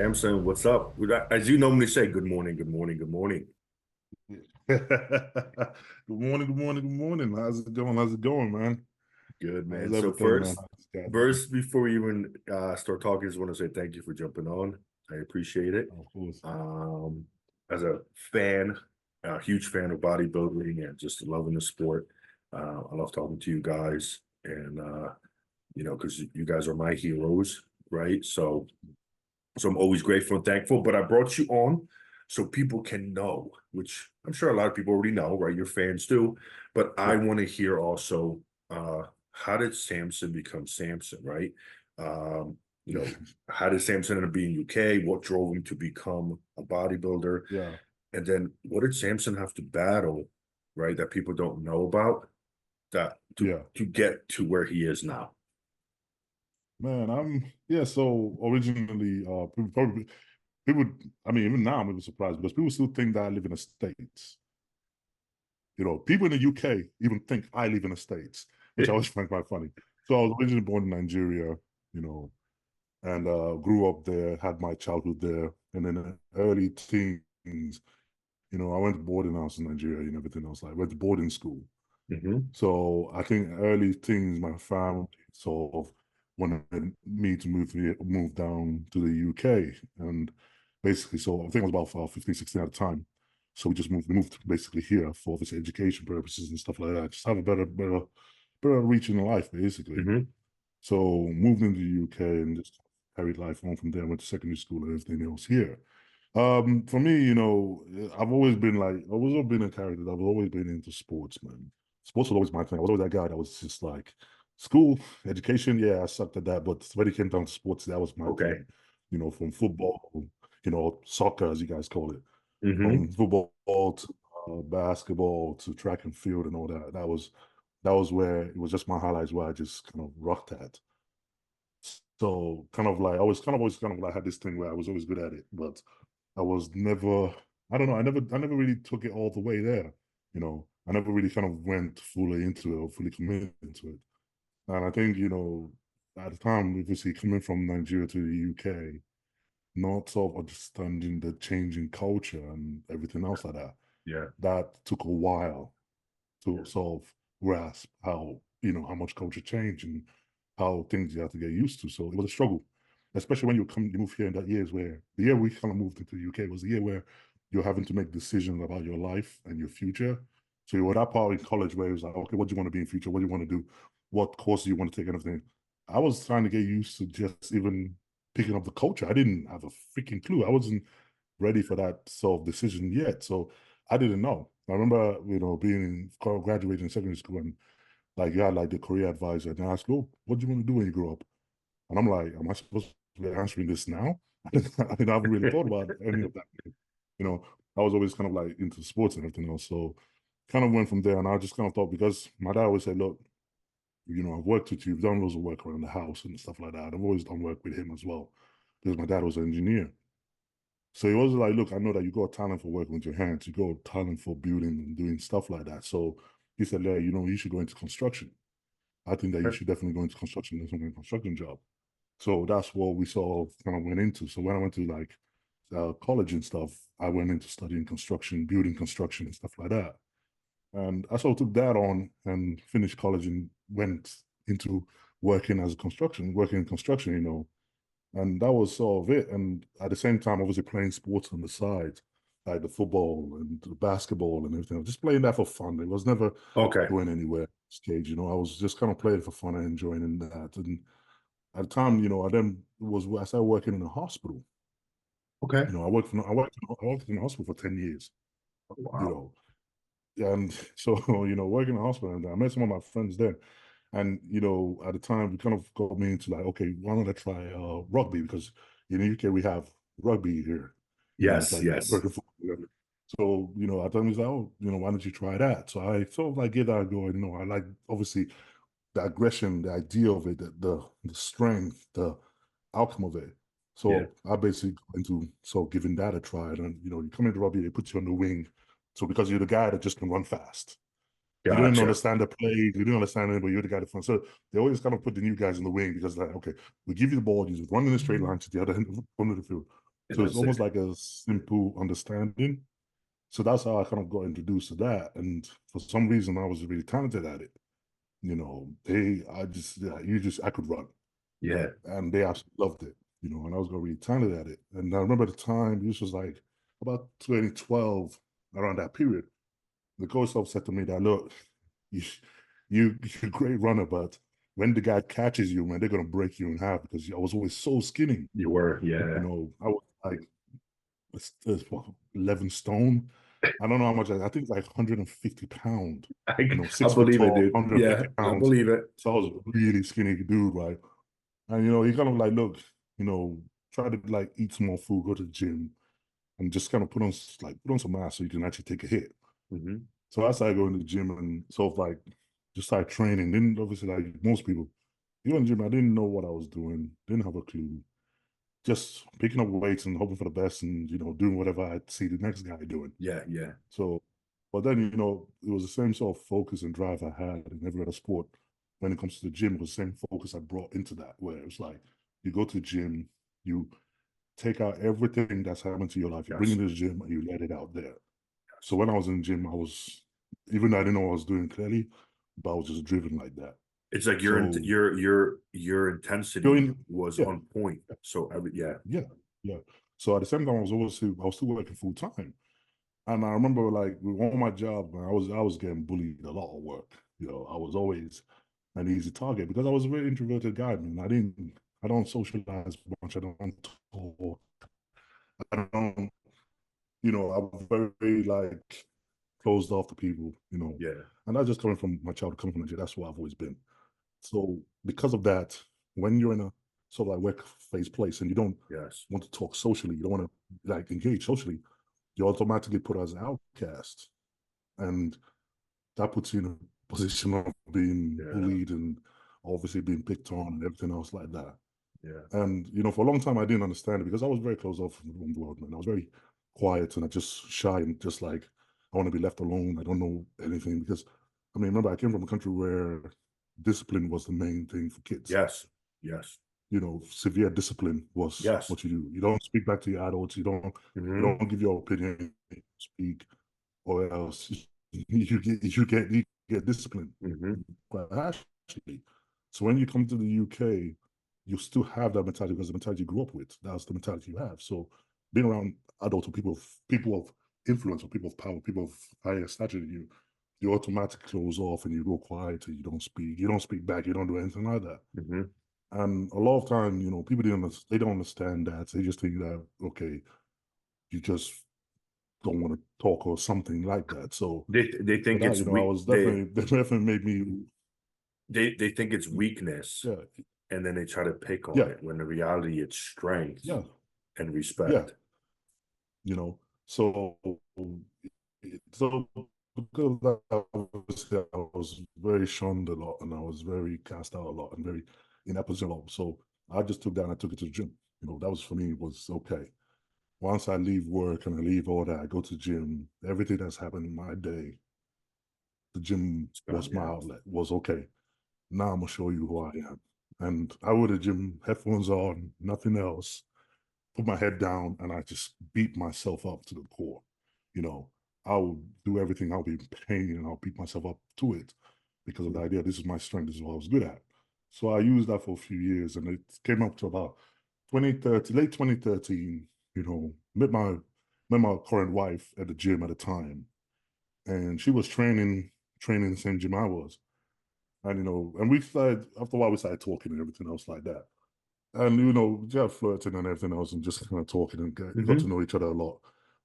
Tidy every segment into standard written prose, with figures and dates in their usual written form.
Samson, what's up? As you normally say, good morning, good morning, good morning. Good morning, good morning, good morning. How's it going? How's it going, man? Good, man. How's So everything, man? first, first, before we even start talking, I just want to say thank you for jumping on. I appreciate it. Of course. Um, as a fan, a huge fan of bodybuilding and just loving the sport. I love talking to you guys, and because you guys are my heroes, right? So I'm always grateful and thankful. But I brought you on so people can know, which I'm sure a lot of people already know, right? Your fans do. But I Yeah. want to hear also, how did Samson become Samson, right? Um, how did Samson end up being UK? What drove him to become a bodybuilder? Yeah. And then what did Samson have to battle, right, that people don't know about that to Yeah. to get to where he is now? Man, so originally people, I mean, even now I'm even surprised because people still think that I live in the States. People in the UK even think I live in the States, which I always find quite funny. So I was originally born in Nigeria, you know, and grew up there, had my childhood there, and then early teens, I went to boarding house in Nigeria and everything else. I went to boarding school. Mm-hmm. So I think early things, my family sort of wanted me to move down to the UK. And basically, so I think I was about 15, 16 at the time. So we moved basically here for this education purposes and stuff like that. Just have a better reach in life, basically. Mm-hmm. So moved into the UK and just carried life on from there. Went to secondary school and everything else here. For me, I've always been a character. I've always been into sports, man. Sports was always my thing. I was always that guy that was just like school, education. Yeah, I sucked at that, but when it came down to sports, that was my Okay. thing. From football, soccer as you guys call it, Mm-hmm. from football to basketball to track and field and all that. That was where it was just my highlights where I just kind of rocked at. So kind of like I was kind of always kind of like had this thing where I was always good at it, but I was never, I don't know, I never really took it all the way there. I never really kind of went fully into it or fully committed into it. And I think, at the time, obviously coming from Nigeria to the UK, not sort of understanding the changing culture and everything else like that, Yeah. that took a while to sort of grasp how much culture changed and how things you have to get used to. So it was a struggle, especially when you move here in that years where the year we kind of moved into the UK was the year where you're having to make decisions about your life and your future. So you were that part in college where it was like, okay, what do you want to be in future? What do you want to do? What course do you want to take and everything? I was trying to get used to just even picking up the culture. I didn't have a freaking clue. I wasn't ready for that sort of decision yet. So I didn't know. I remember, graduating secondary school and like you had like the career advisor and I asked, oh, what do you want to do when you grow up? And I'm like, am I supposed to be answering this now? I haven't really thought about any of that. You know, I was always kind of like into sports and everything else. So kind of went from there and I just kind of thought because my dad always said, look, I've worked with you, you've done loads of work around the house and stuff like that. I've always done work with him as well because my dad was an engineer. So he was like, look, I know that you got talent for working with your hands. You got talent for building and doing stuff like that. So he said, yeah, you should go into construction. I think that you should definitely go into construction and some kind of construction job. So that's what we sort of kind of went into. So when I went to like college and stuff, I went into studying construction, building construction and stuff like that. And I sort of took that on and finished college and went into working in construction, and that was sort of it. And at the same time, obviously playing sports on the side, like the football and the basketball and everything. Just playing that for fun. It was never Okay. going anywhere stage, I was just kind of playing for fun and enjoying that. And at the time, I started working in a hospital. Okay. I worked in a hospital for 10 years, you Wow. know. And so, working in a hospital, and I met some of my friends there. And, at the time, we kind of got me into like, okay, why don't I try rugby? Because in the UK, we have rugby here. It's Yes, like yes. American football. So, at the time, he's like, oh, why don't you try that? So I sort of like gave that a go. And, I like, obviously, the aggression, the idea of it, the strength, the outcome of it. Yeah. So I basically got into giving that a try. And, you come into rugby, they put you on the wing. So because you're the guy that just can run fast. You didn't Gotcha. understand the play. You didn't understand it, but you're the guy that front. So they always kind of put the new guys in the wing because, like, okay, we give you the ball, you just run in a straight line to the other end of the field. And So it's that's it. almost like a simple understanding. So that's how I kind of got introduced to that. And for some reason, I was really talented at it. I could run, Yeah. and they absolutely loved it. And I was really talented at it. And I remember the time, this was like about 2012, around that period. The coach said to me that, look, you, you're a great runner, but when the guy catches you, man, they're gonna break you in half because I was always so skinny. You were, yeah. I was like 11 stone. I don't know how much. I think it's like 150 pounds. I, I 6 foot believe it, tall, dude. 150 Yeah, I pounds. believe it. So I was a really skinny dude, right? And he kind of like, look, try to like eat some more food, go to the gym, and just kind of put on some mass so you can actually take a hit. Hmm. So I started going to the gym and sort of like just started training. Then obviously, like most people, you go in the gym, I didn't know what I was doing, didn't have a clue. Just picking up weights and hoping for the best and, doing whatever I see the next guy doing. Yeah, yeah. So, but then, it was the same sort of focus and drive I had in every other sport. When it comes to the gym, it was the same focus I brought into that, where it's like you go to the gym, you take out everything that's happened to your life, you bring it Yes. to the gym and you let it out there. So when I was in the gym, even though I didn't know what I was doing clearly, but I was just driven like that. It's like So your intensity going, was yeah, on point. So yeah. yeah, yeah. So at the same time, I was still working full time. And I remember like with all my jobs, man, I was getting bullied a lot of work. I was always an easy target because I was a very introverted guy, man. I don't socialize much. I don't talk. I don't, I'm very like closed off to people. Yeah. And that's just coming from my childhood, coming from Nigeria. That's what I've always been. So because of that, when you're in a sort of like workplace place and you don't Yes. want to talk socially, you don't want to like engage socially, you're automatically put as an outcast. And that puts you in a position of being Yeah. bullied and obviously being picked on and everything else like that. Yeah. And for a long time I didn't understand it because I was very closed off from the world, man. I was very quiet and I just shy and just like I want to be left alone. I don't know anything because remember I came from a country where discipline was the main thing for kids. Yes. Yes. Severe discipline was Yes. what you do. You don't speak back to your adults. You Hmm. don't give your opinion. You speak, or else you get disciplined Hmm. quite harshly. So when you come to the UK, you still have that mentality because the mentality you grew up with. That's the mentality you have. So being around adults or people of influence or people of power, people of higher stature than you automatically close off and you go quiet and you don't speak back, you don't do anything like that. Hmm. And a lot of time, people they don't understand that. They just think that, okay, you just don't want to talk or something like that. So They for think that, it's I weak. was definitely they definitely made me They think it's weakness, yeah, and then they try to pick on yeah, it when the reality it's strength yeah, and yeah, respect. you know. So so because of that, obviously, I was very shunned a lot and I was very cast out a lot and very in that position a lot. So I just took that and I took it to the gym. That was for me was okay. Once I leave work and I leave all that, I go to the gym. Everything that's happened in my day, the gym It's gone, was my yeah. outlet, was okay. Now I'm gonna show you who I am. And I would have gym headphones on, nothing else, put my head down, and I just beat myself up to the core. You know, I will do everything. I'll be in pain and I'll beat myself up to it because of the idea this is my strength, this is what I was good at. So I used that for a few years and it came up to about 2013, late 2013, met my current wife at the gym at the time. And she was training the same gym I was. And and we started after a while we started talking and everything else like that. And yeah, flirting and everything else, and just kind of talking and got to Hmm. know each other a lot.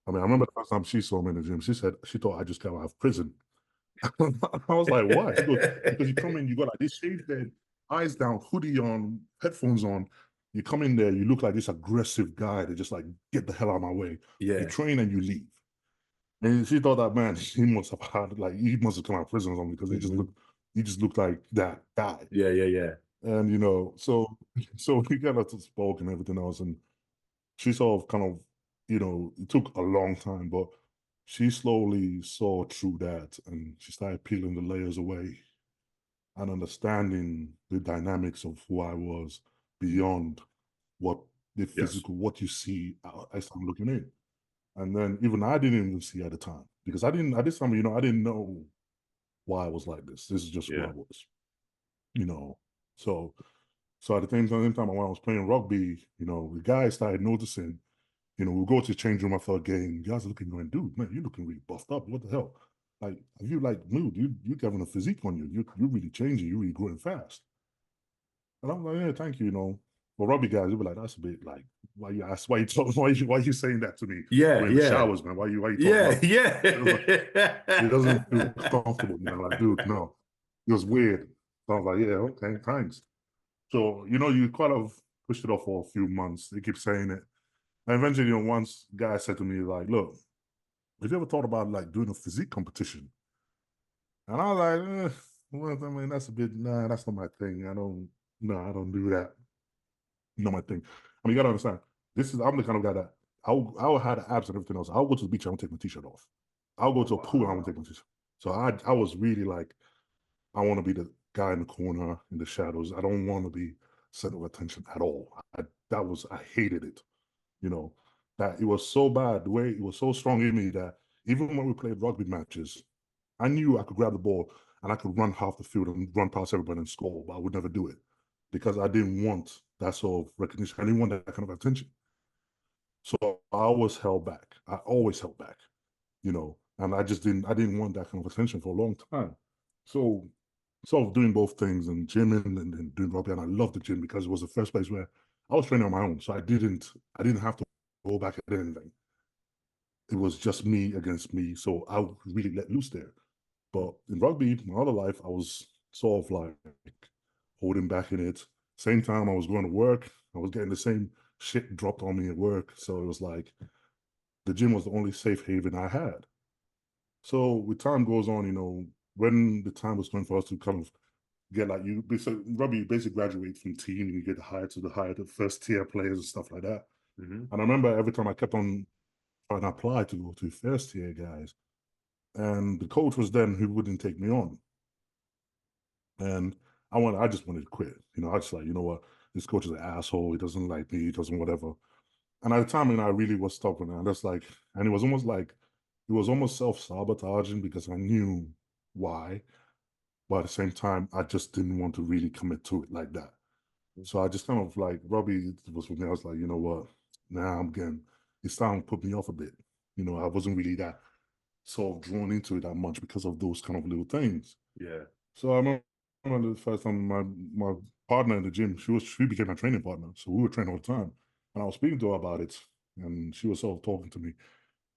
I remember the first time she saw me in the gym, she said she thought I just came out of prison. I was like, why? She goes, because you come in, you got like this shaved head, eyes down, hoodie on, headphones on. You come in there, you look like this aggressive guy that just like get the hell out of my way. You Yeah. train and you leave. And she thought that man, he must have come out of prison or something because Hmm. he just looked like that guy. Yeah. Yeah. Yeah. And so we got to spoke and everything else, and she sort of kind of, it took a long time, but she slowly saw through that, and she started peeling the layers away and understanding the dynamics of who I was beyond what the Yes. physical, what you see as I'm looking in. And then even I didn't even see at the time because I didn't, at this time, I didn't know why I was like this. This is just who I Yeah. was, you know. So, so at the same time, when I was playing rugby, the guys started noticing, we go to the change room after a game. Guys are looking, going, dude, man, you're looking really buffed up. What the hell? Like, have you like moved? You're having a physique on you. You're really changing. You're really growing fast. And I'm like, yeah, thank you. But rugby guys, you'll be like, that's a bit like, why you ask, why you saying that to me? Yeah. We're in the Yeah. showers, man. Why you talking Yeah. about? Yeah. It doesn't feel comfortable, Like, dude, no. It was weird. So I was like, yeah, okay, thanks. So, you kind of pushed it off for a few months. They keep saying it. And eventually, once guy said to me, like, look, have you ever thought about like doing a physique competition? And I was like, well, I mean, that's a bit, nah, that's not my thing. I don't do that. Not my thing. I mean, you gotta understand, I'm the kind of guy that I'll have the abs and everything else. I'll go to the beach, I won't take my t-shirt off. I'll go to a pool, I won't take my t-shirt. So I was really like, I want to be the guy in the corner in the shadows. I don't want to be center of attention at all. I hated it. You know, that it was so bad, the way it was so strong in me that even when we played rugby matches, I knew I could grab the ball and I could run half the field and run past everybody and score, but I would never do it because I didn't want that sort of recognition. I didn't want that kind of attention. So I always held back. I always held back, and I didn't want that kind of attention for a long time. So sort of doing both things and gymming and doing rugby. And I loved the gym because it was the first place where I was training on my own. So I didn't have to go back at anything. It was just me against me. So I really let loose there. But in rugby, my other life, I was sort of like holding back in it. Same time I was going to work, I was getting the same shit dropped on me at work. So it was like the gym was the only safe haven I had. So with time goes on, when the time was coming for us to kind of get like so rugby, you basically graduate from team and you get hired to the first tier players and stuff like that. Mm-hmm. And I remember every time I kept on trying to apply to go to first tier guys, and the coach was then who wouldn't take me on. And I just wanted to quit. I just like, what, this coach is an asshole. He doesn't like me. He doesn't whatever. And at the time, I really was stubborn. And that's like, and it was almost like, it was almost self-sabotaging because I knew why. But at the same time, I just didn't want to really commit to it like that. So I just kind of like, Robbie was with me. I was like, you know what? Now it's starting to put me off a bit. I wasn't really that sort of drawn into it that much because of those kind of little things. Yeah. So I remember the first time my partner in the gym, she became my training partner. So we were training all the time. And I was speaking to her about it, and she was sort of talking to me.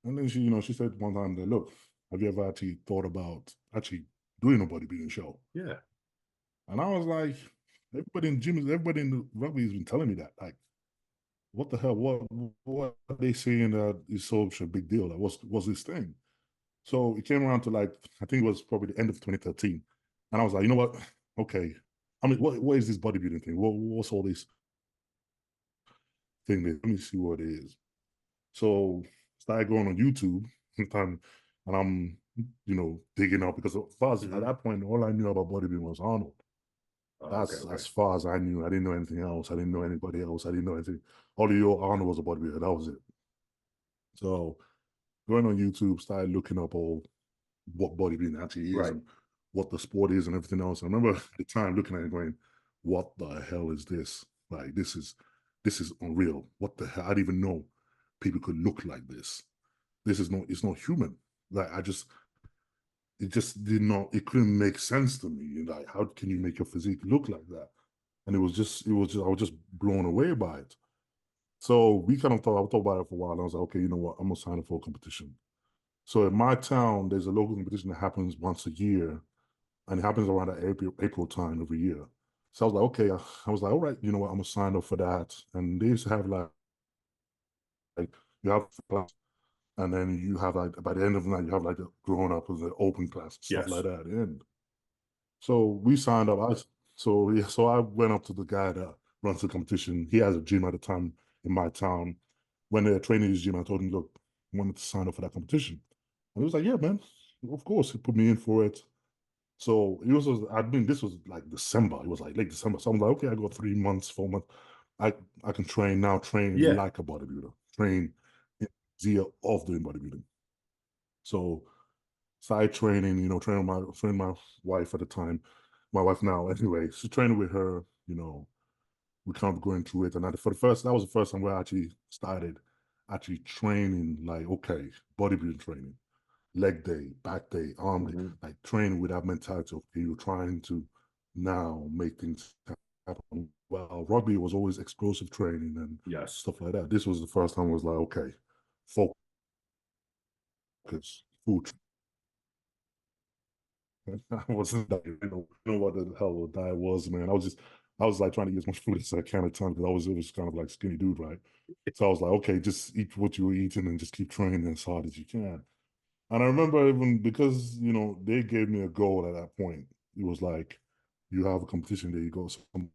And then she said one time that, look, have you ever actually thought about actually doing a bodybuilding show? Yeah. And I was like, everybody in the rugby has been telling me that. Like, what the hell? What are they saying that is such a big deal? Like, what's this thing? So it came around to like, I think it was probably the end of 2013. And I was like, you know what? Okay. I mean, what is this bodybuilding thing? What's all this thing? Let me see what it is. So started going on YouTube sometime, and I'm, digging up because at that point, all I knew about bodybuilding was Arnold. That's Okay. as far as I knew. I didn't know anything else. I didn't know anybody else. I didn't know anything. All you know, Arnold was a bodybuilder. That was it. So going on YouTube, started looking up all what bodybuilding actually is Right. and what the sport is and everything else. I remember at the time looking at it going, what the hell is this? Like this is unreal. What the hell? I didn't even know people could look like this. It's not human. Like it just did not, it couldn't make sense to me. Like, how can you make your physique look like that? And I was just blown away by it. So we kind of I thought about it for a while. And I was like, okay, you know what? I'm gonna sign up for a competition. So in my town, there's a local competition that happens once a year, and it happens around the April time every year. So I was like, okay, I was like, all right, you know what? I'm gonna sign up for that. And they used to have like you have class, and then you have like by the end of the night, you have like a grown up with an open class, stuff Yes. like that at the end. So we signed up. So I went up to the guy that runs the competition. He has a gym at the time in my town. When they're training his gym, I told him, look, I wanted to sign up for that competition. And he was like, yeah, man, of course. He put me in for it. So this was like December. It was like late December. So I'm like, okay, I got 3 months, 4 months. I can train Yeah. like a bodybuilder, train in the idea of doing bodybuilding. So side training, training my wife at the time, my wife now anyway. So training with her, we kind of going through it. And that was the first time where I actually started actually training, like, okay, bodybuilding training, leg day, back day, arm day, Hmm. like training with that mentality of, okay, you're trying to now make things happen. Well, rugby was always explosive training and Yes. stuff like that. This was the first time I was like, okay, focus, food. I wasn't dying, what the hell a diet was, man. I was like trying to eat as much food as I can at times because it was kind of like skinny dude, right? So I was like, okay, just eat what you were eating and just keep training as hard as you can. And I remember even because, they gave me a goal at that point. It was like, you have a competition there, you go something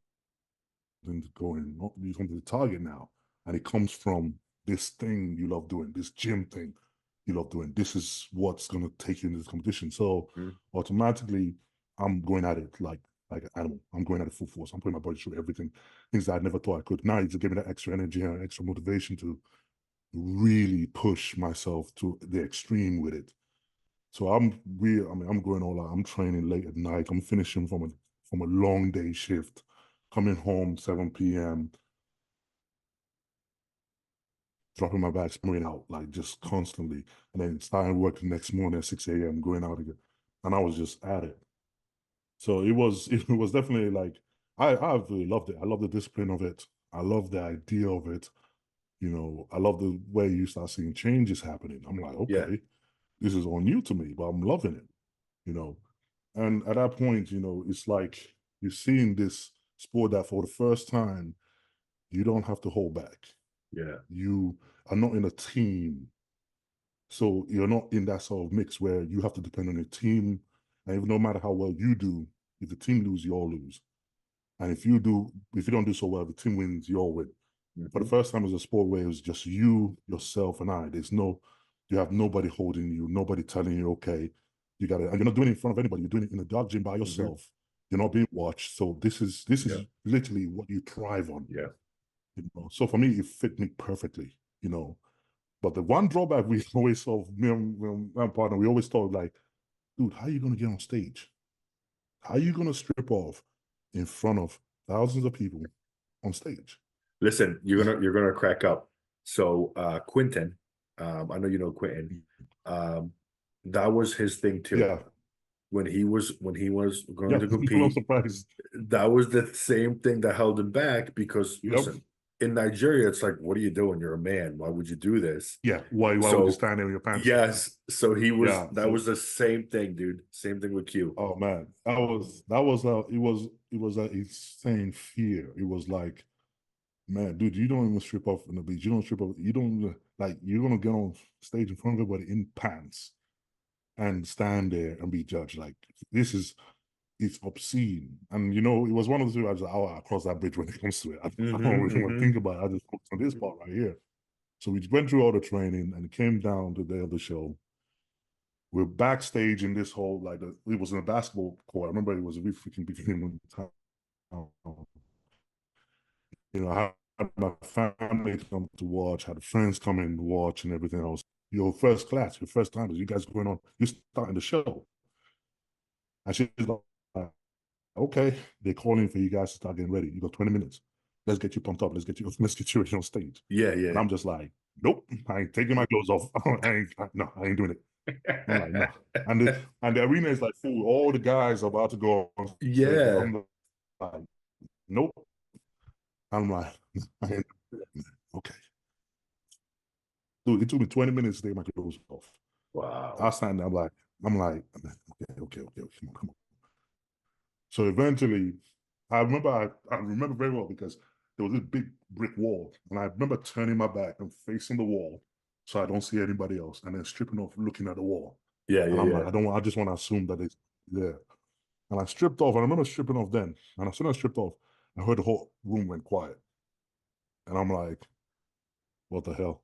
going, you come to the target now. And it comes from this thing you love doing, this gym thing you love doing. This is what's going to take you into this competition. So Mhm. automatically, I'm going at it like an animal. I'm going at it full force. I'm putting my body through everything, things that I never thought I could. Now it's giving me that extra energy and extra motivation to really push myself to the extreme with it. So I'm going all out. I'm training late at night. I'm finishing from a long day shift, coming home 7 p.m., dropping my bags, going out like just constantly, and then starting work the next morning at 6 a.m., going out again. And I was just at it. So it was definitely like I really loved it. I love the discipline of it. I love the idea of it. I love the way you start seeing changes happening. I'm like, Yeah. okay, this is all new to me, but I'm loving it, you know. And at that point, it's like you're seeing this sport that for the first time, you don't have to hold back. Yeah. You are not in a team. So you're not in that sort of mix where you have to depend on your team. And even no matter how well you do, if the team lose, you all lose. And if you don't do so well, the team wins, you all win. For the Hmm. first time as a sport where it was just you, yourself, and I. You have nobody holding you, nobody telling you, okay, you got it. And you're not doing it in front of anybody. You're doing it in a dark gym by Hmm. yourself. You're not being watched. So this is Yeah. literally what you thrive on. Yeah. So for me, it fit me perfectly. But the one drawback we always saw, me and my partner, we always thought like, dude, how are you gonna get on stage? How are you gonna strip off in front of thousands of people on stage? Listen, you're gonna crack up. So Quinton, I know you know Quinton. Um, that was his thing too. Yeah, When he was going yeah. to I'm compete, surprised. that was the same thing that held him back because Yep. listen, in Nigeria, it's like, what are you doing? You're a man. Why would you do this? Yeah. Why would you So stand there with your pants down? yes, so Yeah. that So was the same thing, dude. Same thing with Q. oh man, it was an insane fear. It was like, man, dude, you don't even strip off on the beach. You don't strip off. You don't like. You're gonna get on stage in front of everybody in pants and stand there and be judged. Like this is it's obscene. And it was one of the two. I was like, I'll cross that bridge when it comes to it. I don't Hmm. really want to think Hmm. about it. I just focus on this part right here. So we went through all the training and it came down to the day of the show. We're backstage in this whole it was in a basketball court. I remember it was a really freaking big game in town. I had my family come to watch, had friends come in to watch and everything else. Your first class, your first time, you guys going on, you're starting the show. And she's like, okay, they're calling for you guys to start getting ready. You got 20 minutes. Let's get you pumped up. Let's get you on stage. Yeah, And yeah. I'm just like, nope, I ain't taking my clothes off. No, I ain't doing it. I'm like, no. And the arena is like full. All the guys are about to go on stage. Yeah. I'm like, nope. I'm like, okay. Dude, it took me 20 minutes to take my clothes off. I Wow. stand there, okay, come on. So eventually, I remember very well because there was this big brick wall, and I remember turning my back and facing the wall so I don't see anybody else, and then stripping off, looking at the wall. Yeah, And yeah, I'm yeah. like, I just want to assume that it's there. And I stripped off, and I remember stripping off then. And as soon as I stripped off, I heard the whole room went quiet. And I'm like, what the hell?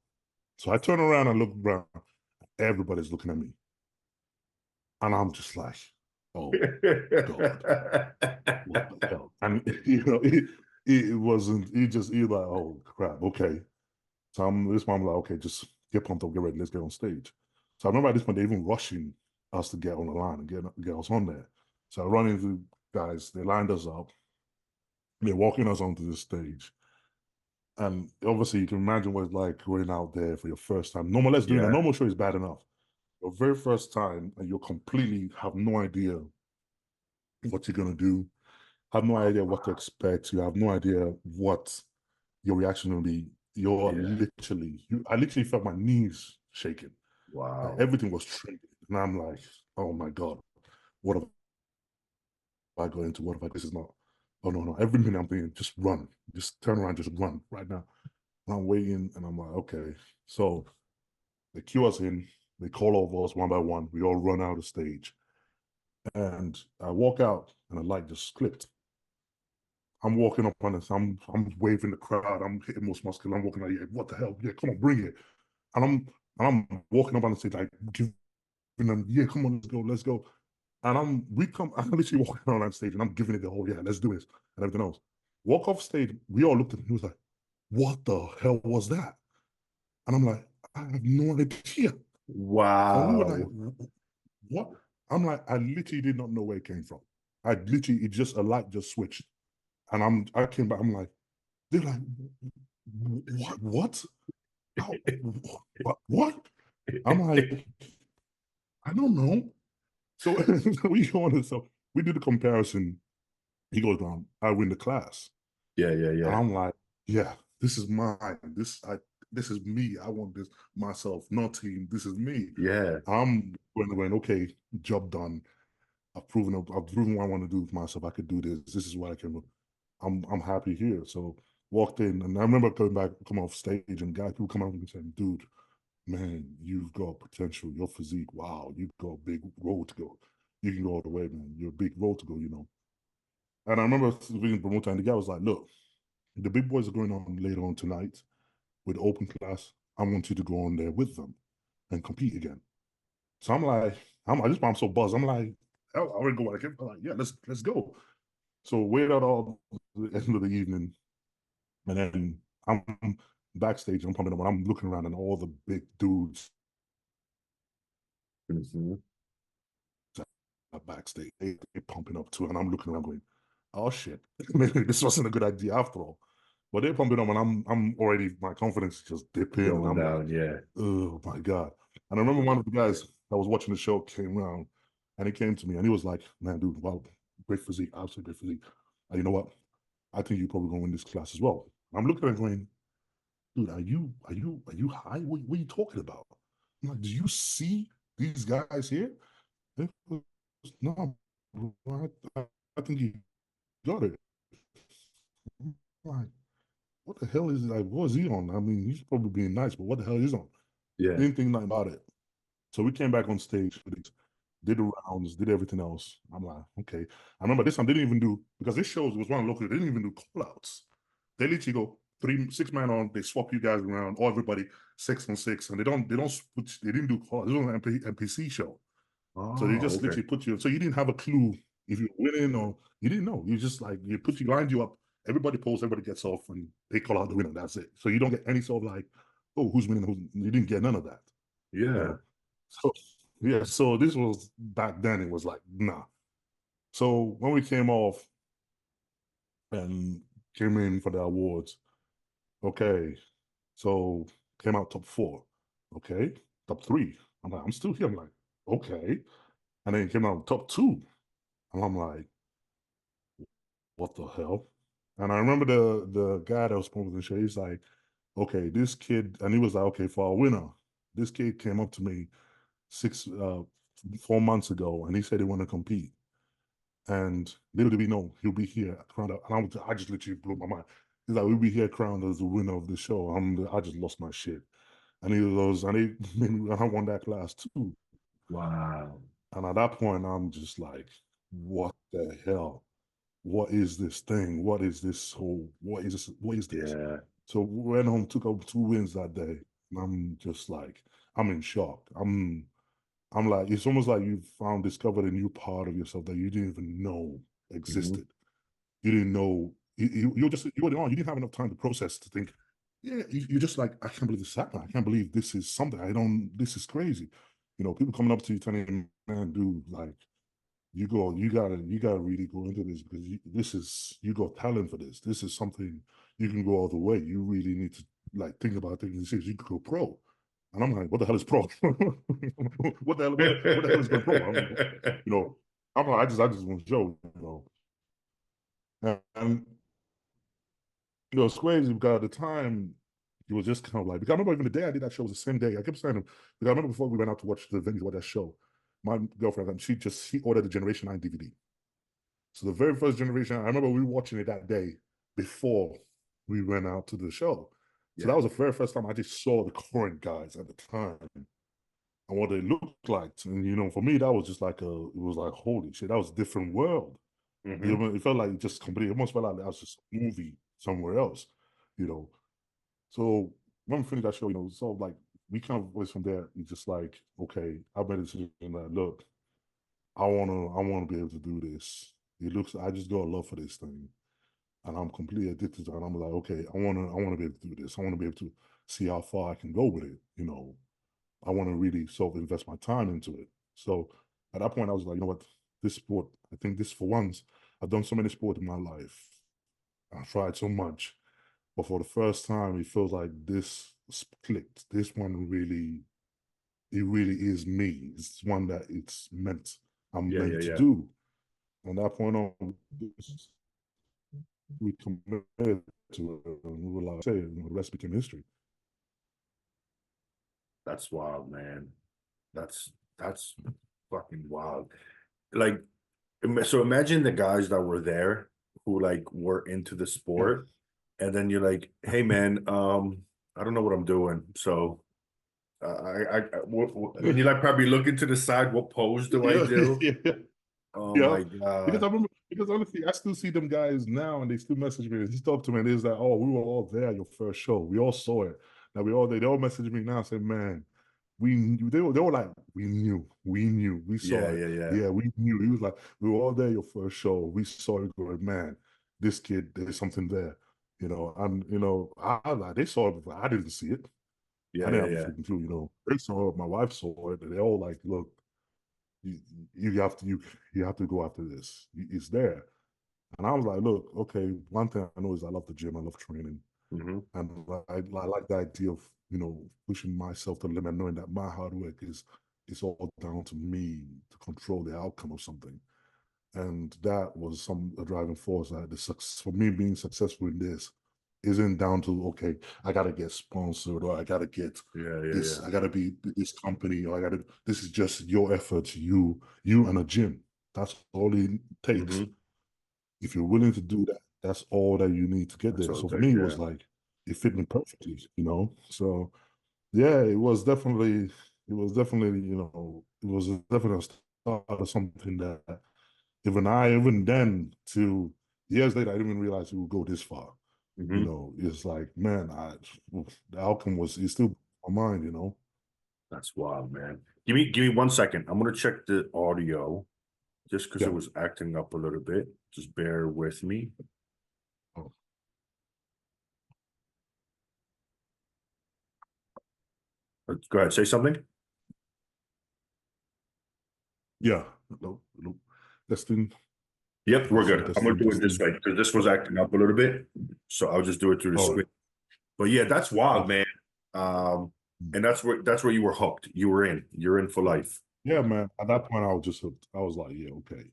So I turn around and look around. Everybody's looking at me. And I'm just like, oh God, what the hell? And it wasn't. He like, oh crap, okay. So this mom like, okay, just get pumped up, get ready, let's get on stage. So I remember at this point they even rushing us to get on the line and get us on there. So I run into guys, they lined us up, they're walking us onto the stage. And obviously you can imagine what it's like going out there for your first time. Normal, let's doing a Yeah. normal show is bad enough. Your very first time and you completely have no idea what you're gonna do, have no idea what to expect, you have no idea what your reaction will be. Yeah. I literally felt my knees shaking. Like Wow. everything was trembling. And I'm like, oh my God, what have I got into? What if I, this is not, oh no, no. Every minute I'm thinking, just run, just turn around, just run right now. And I'm waiting and I'm like, okay. So they cue us in, they call over us one by one. We all run out of stage. And I walk out and the light just clipped. I'm walking up on this, I'm waving the crowd, I'm hitting most muscular, I'm walking like, yeah, what the hell? Yeah, come on, bring it. And I'm walking up on the stage, like giving them, yeah, come on, let's go, let's go. And I'm literally walking around that stage and I'm giving it the whole, yeah, let's do this and everything else. Walk off stage, we all looked at him, he was like, what the hell was that? And I'm like, I have no idea. And we were like, Wow. what? I'm like, I literally did not know where it came from. I literally, it just, a light just switched. And I came back, I'm like, they're like, what? How, what? I'm like, I don't know. So we go on, so we did the comparison. He goes down, I win the class. Yeah, yeah, And yeah. I'm like, yeah, this is mine. This is me. I want this myself, not team. This is me. Yeah. I'm going, okay, job done. I've proven what I want to do with myself. I could do this. This is what I can do. I'm happy here. So walked in and I remember come off stage and guys people come up and saying, dude, man, you've got potential. Your physique, wow, you've got a big road to go. You can go all the way, man. You're a big road to go, you know. And I remember being promoted and the guy was like, look, the big boys are going on later on tonight with open class. I want you to go on there with them and compete again. So I'm like, I'm so buzzed. I'm like, hell, I already go. I'm like, yeah, let's go. So wait out all the end of the evening, and then I'm backstage. I'm pumping up, and I'm looking around, and all the big dudes Mhm. are backstage. They pumping up too, and I'm looking around, going, "Oh shit, maybe this wasn't a good idea after all." But they're pumping up, and I'm already my confidence is just dipping, and Going I'm like, down, yeah. "Oh my god!" And I remember one of the guys that was watching the show came around, and he came to me, and he was like, "Man, dude, wow, great physique, absolutely great physique. And you know what? I think you're probably going to win this class as well." I'm looking at him going, dude, are you high? What are you talking about? I'm like, do you see these guys here? It was, no, I think you got it. I'm like, what the hell is like? What is he on? I mean, he's probably being nice, but what the hell is he on? Yeah. Didn't think nothing about it. So we came back on stage, did the rounds, did everything else. I'm like, okay. I remember this time they didn't even do because this show was one local. They didn't even do call outs. They literally go 6 man on. They swap you guys around, or everybody 6 on 6, and they didn't do call outs. This was an NPC show, so they Oh, just okay. literally put you. So you didn't have a clue if you're winning or you didn't know. You just like lined you up. Everybody pulls, everybody gets off, and they call out the winner. That's it. So you don't get any sort of like, oh, who's winning? You didn't get none of that. You Yeah. know. So yeah, so this was back then. It was like nah. So when we came off and came in for the awards, okay. So came out top 4, okay, top 3. I'm like, I'm still here. I'm like, okay, and then came out top 2, and I'm like, what the hell? And I remember the guy that was sponsoring the show. He's like, okay, this kid, and he was like, okay, for our winner, this kid came up to me 4 months ago, and he said he want to compete. And little did we know he'll be here crowned up. And I just literally blew my mind. He's like, we'll be here crowned as the winner of the show. I just lost my shit. And he goes, I won that class too. Wow. And at that point, I'm just like, what the hell? What is this thing? What is this whole, what is this? What is this? Yeah. So we went home, took up 2 wins that day. And I'm just like, I'm in shock. I'm like, it's almost like you discovered a new part of yourself that you didn't even know Mhm. existed. You didn't know you were on. You didn't have enough time to process to think. Yeah, you're just like, I can't believe this happened. I can't believe this is something. I don't. This is crazy. You know, people coming up to you telling you, man, dude, like you gotta really go into this because this is you got talent for this. This is something you can go all the way. You really need to like think about things. You could go pro. And I'm like, what the hell is pro? What the hell is going pro? You know, I'm like, I just want to show, you know. And you know, it's crazy because at the time it was just kind of like, because I remember even the day I did that show was the same day. I kept saying, because I remember before we went out to watch the venue, watch that show, my girlfriend, she ordered the Generation 9 DVD. So the very first generation, I remember we were watching it that day before we went out to the show. So that was the very first time I just saw the current guys at the time and what they looked like. And you know, for me, that was just like it was like, holy shit, that was a different world. Mm-hmm. It felt like just completely, it almost felt like that was just a movie somewhere else, you know. So when we finished that show, you know, so like we kind of was from there, it's just like, okay, I made a decision that look, I wanna be able to do this. It looks I just got a love for this thing. And I'm completely addicted to it. And I'm like, okay, I wanna be able to do this. I wanna be able to see how far I can go with it. You know, I want to really sort of invest my time into it. So at that point, I was like, you know what, this sport, I think this for once, I've done so many sports in my life. I've tried so much, but for the first time, it feels like this clicked. This one really, it really is me. It's one that I'm Yeah, meant yeah, to yeah. do. From that point on, we committed to it, and we were like, say, you know, the rest became history. That's wild, man. That's fucking wild. Like, so imagine the guys that were there who like were into the Yeah. sport, and then you're like, hey man, I don't know what I'm doing. So and you're like probably looking to the side, what pose do I Yeah, do? yeah. Oh Yeah, my because I God. remember, because honestly, I still see them guys now, and they still message me. They talk to me, and it's like, "Oh, we were all there at your first show. We all saw it. Now they all message me now, saying, man, we knew. They were like, we knew, we saw Yeah, it. yeah, yeah. Yeah, we knew." He was like, "We were all there your first show. We saw it. Going, man, this kid, there's something there, you know." And you know, I like they saw it, but I didn't see it. I Yeah, didn't yeah, have a yeah. freaking clue, you know. They saw it. My wife saw it, and they all like, look. You, you have to you have to go after this. It's there. And I was like, look, okay, one thing I know is I love the gym, I love training. Hmm. And I like the idea of, you know, pushing myself to the limit, knowing that my hard work is it's all down to me to control the outcome of something. And that was a driving force. For me being successful in this isn't down to, okay, I gotta get sponsored or I gotta get Yeah, yeah, this, yeah. I gotta be this company or this is just your effort, you and a gym. That's all it takes. Hmm. If you're willing to do that, that's all that you need to get That's there. all So it for takes. me, it was Yeah. like it fit me perfectly, you know. So yeah, it was definitely a start of something that even then, to years later, I didn't even realize it would go this far. You Hmm. know, it's like, man, the outcome was, it's still on my mind, you know. That's wild, man. Give me 1 second. I'm gonna check the audio just because it Yeah. was acting up a little bit. Just bear with me. Oh, Go ahead, say something. yeah. Hello, hello. Testing, Yep, we're good. I'm gonna testing, do it this testing. way because this was acting up a little bit. So I'll just do it through the All right. screen. But yeah, that's wild, Okay. man. And that's where you were hooked. You were in. You're in for life. Yeah, man. At that point, I was just hooked. I was like, yeah, okay.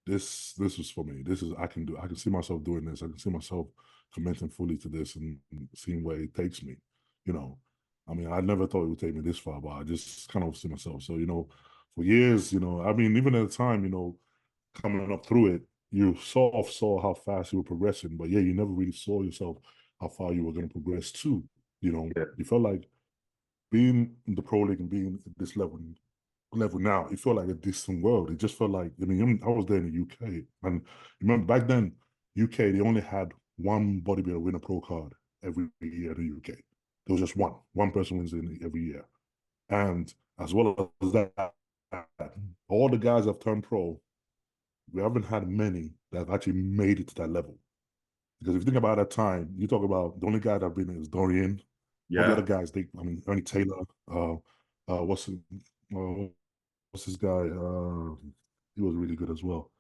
This was for me. This is I can see myself doing this. I can see myself committing fully to this and seeing where it takes me. You know, I mean, I never thought it would take me this far, but I just kind of see myself. So, you know, for years, you know, I mean, even at the time, you know, coming up through it, you sort of saw how fast you were progressing, but yeah, you never really saw yourself how far you were going to progress to. You know, Yeah. you felt like being in the pro league and being at this level now, it felt like a distant world. It just felt like, I mean, I was there in the UK, and remember back then, UK they only had one bodybuilder win a pro card every year in the UK. There was just one person wins in every year, and as well as that, all the guys have turned pro. We haven't had many that have actually made it to that level. Because if you think about that time, you talk about the only guy that been is Dorian. All the other Yeah, guys, I mean, Ernie Taylor, uh, what's uh, what's this guy? He was really good as well.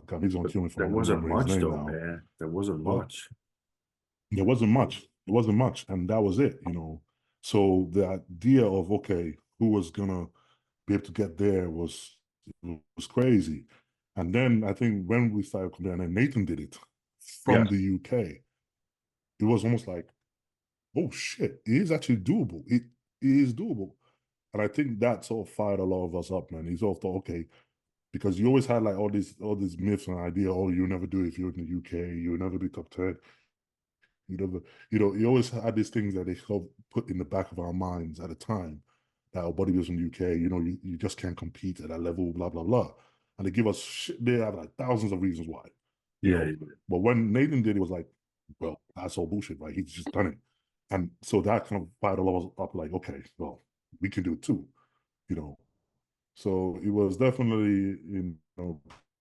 God, he's gonna but kill me for there not wasn't remembering his much name though, now. man. There wasn't But much. there wasn't much. It wasn't much, and that was it. So the idea of okay, who was gonna be able to get there was crazy. And then I think when we started comparing, and Nathan did it from Yeah, the UK, it was almost like, oh shit, it is actually doable. It is doable. And I think that sort of fired a lot of us up, man. He sort of thought, okay, because you always had like all these myths and idea, oh, you'll never do it if you're in the UK, you'll never be top 10. You never, you always had these things that they sort of put in the back of our minds at a time that our body was in the UK, you just can't compete at that level, blah, blah, blah. And they give us shit, they have like thousands of reasons why, you yeah, know. But when Nathan did, it was like, well, that's all bullshit, right? He's just done it. And so that kind of fired all of us up like, okay, well, we can do it too, you know. So it was definitely,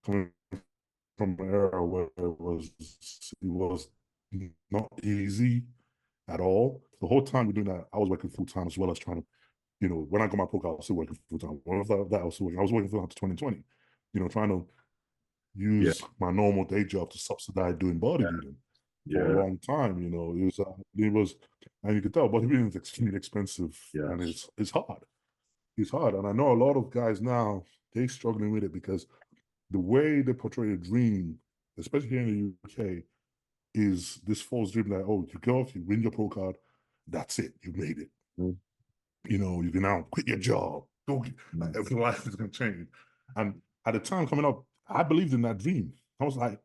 coming from an era where it was not easy at all. The whole time we're doing that, I was working full time as well as trying to, when I got my pro card, I was still working full time. When I was that, I was still working. I was working full time to 2020, trying to yeah, use my normal day job to subsidize doing yeah, bodybuilding for a yeah, long time. It was, and you could tell bodybuilding is extremely expensive and yes. it's hard. It's hard, and I know a lot of guys now they struggling with it because the way they portray a dream, especially here in the UK, is this false dream that, oh, you go off, you win your pro card, that's it, you made it. Mm, You can now quit your job, go, mm, every life is going to change. And at the time coming up, I believed in that dream. I was like,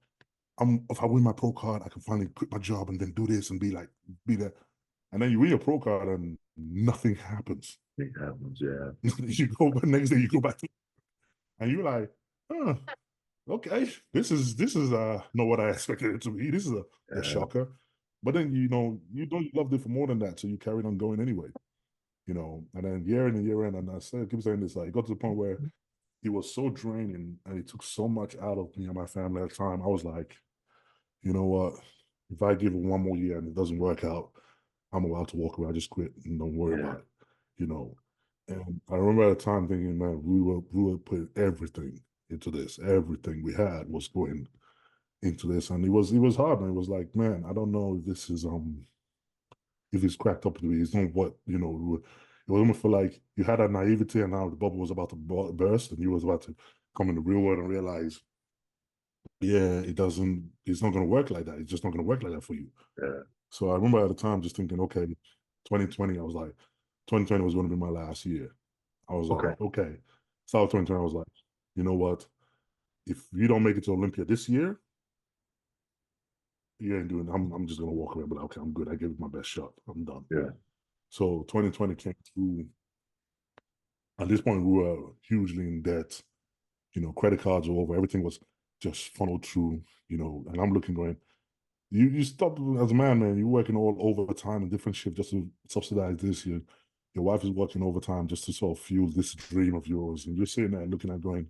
if I win my pro card, I can finally quit my job and then do this and be there. And then you win your pro card and nothing happens. it happens. Yeah, You go, but next day you go back and you're like, huh, okay, this is not what I expected it to be. This is a yeah, shocker. But then you loved it for more than that, so you carried on going anyway. And then year in and year in, and keep saying this, like it got to the point where it was so draining and it took so much out of me and my family at the time. I was like, you know what? If I give it one more year and it doesn't work out, I'm allowed to walk away. I just quit and don't worry yeah, about it. You know. And I remember at the time thinking, man, we were putting everything into this. Everything we had was going into this. And it was hard. And it was like, man, I don't know if this is if it's cracked up to be. It's not what, it was almost feel like you had that naivety and now the bubble was about to burst and you was about to come in the real world and realize, yeah, it's not gonna work like that. It's just not gonna work like that for you. yeah. So I remember at the time just thinking, okay, 2020, I was like, 2020 was going to be my last year. I was Okay, like, okay. So 2020, I was like, you know what? If you don't make it to Olympia this year, you ain't doing it. I'm just going to walk away and be like, okay, I'm good. I gave it my best shot. I'm done. yeah, So 2020 came through. At this point, we were hugely in debt. Credit cards were over. Everything was just funneled through, and I'm looking going, you stop as a man, you're working all overtime and different shifts just to subsidize this. Your wife is working overtime just to sort of fuel this dream of yours. And you're sitting there looking at going,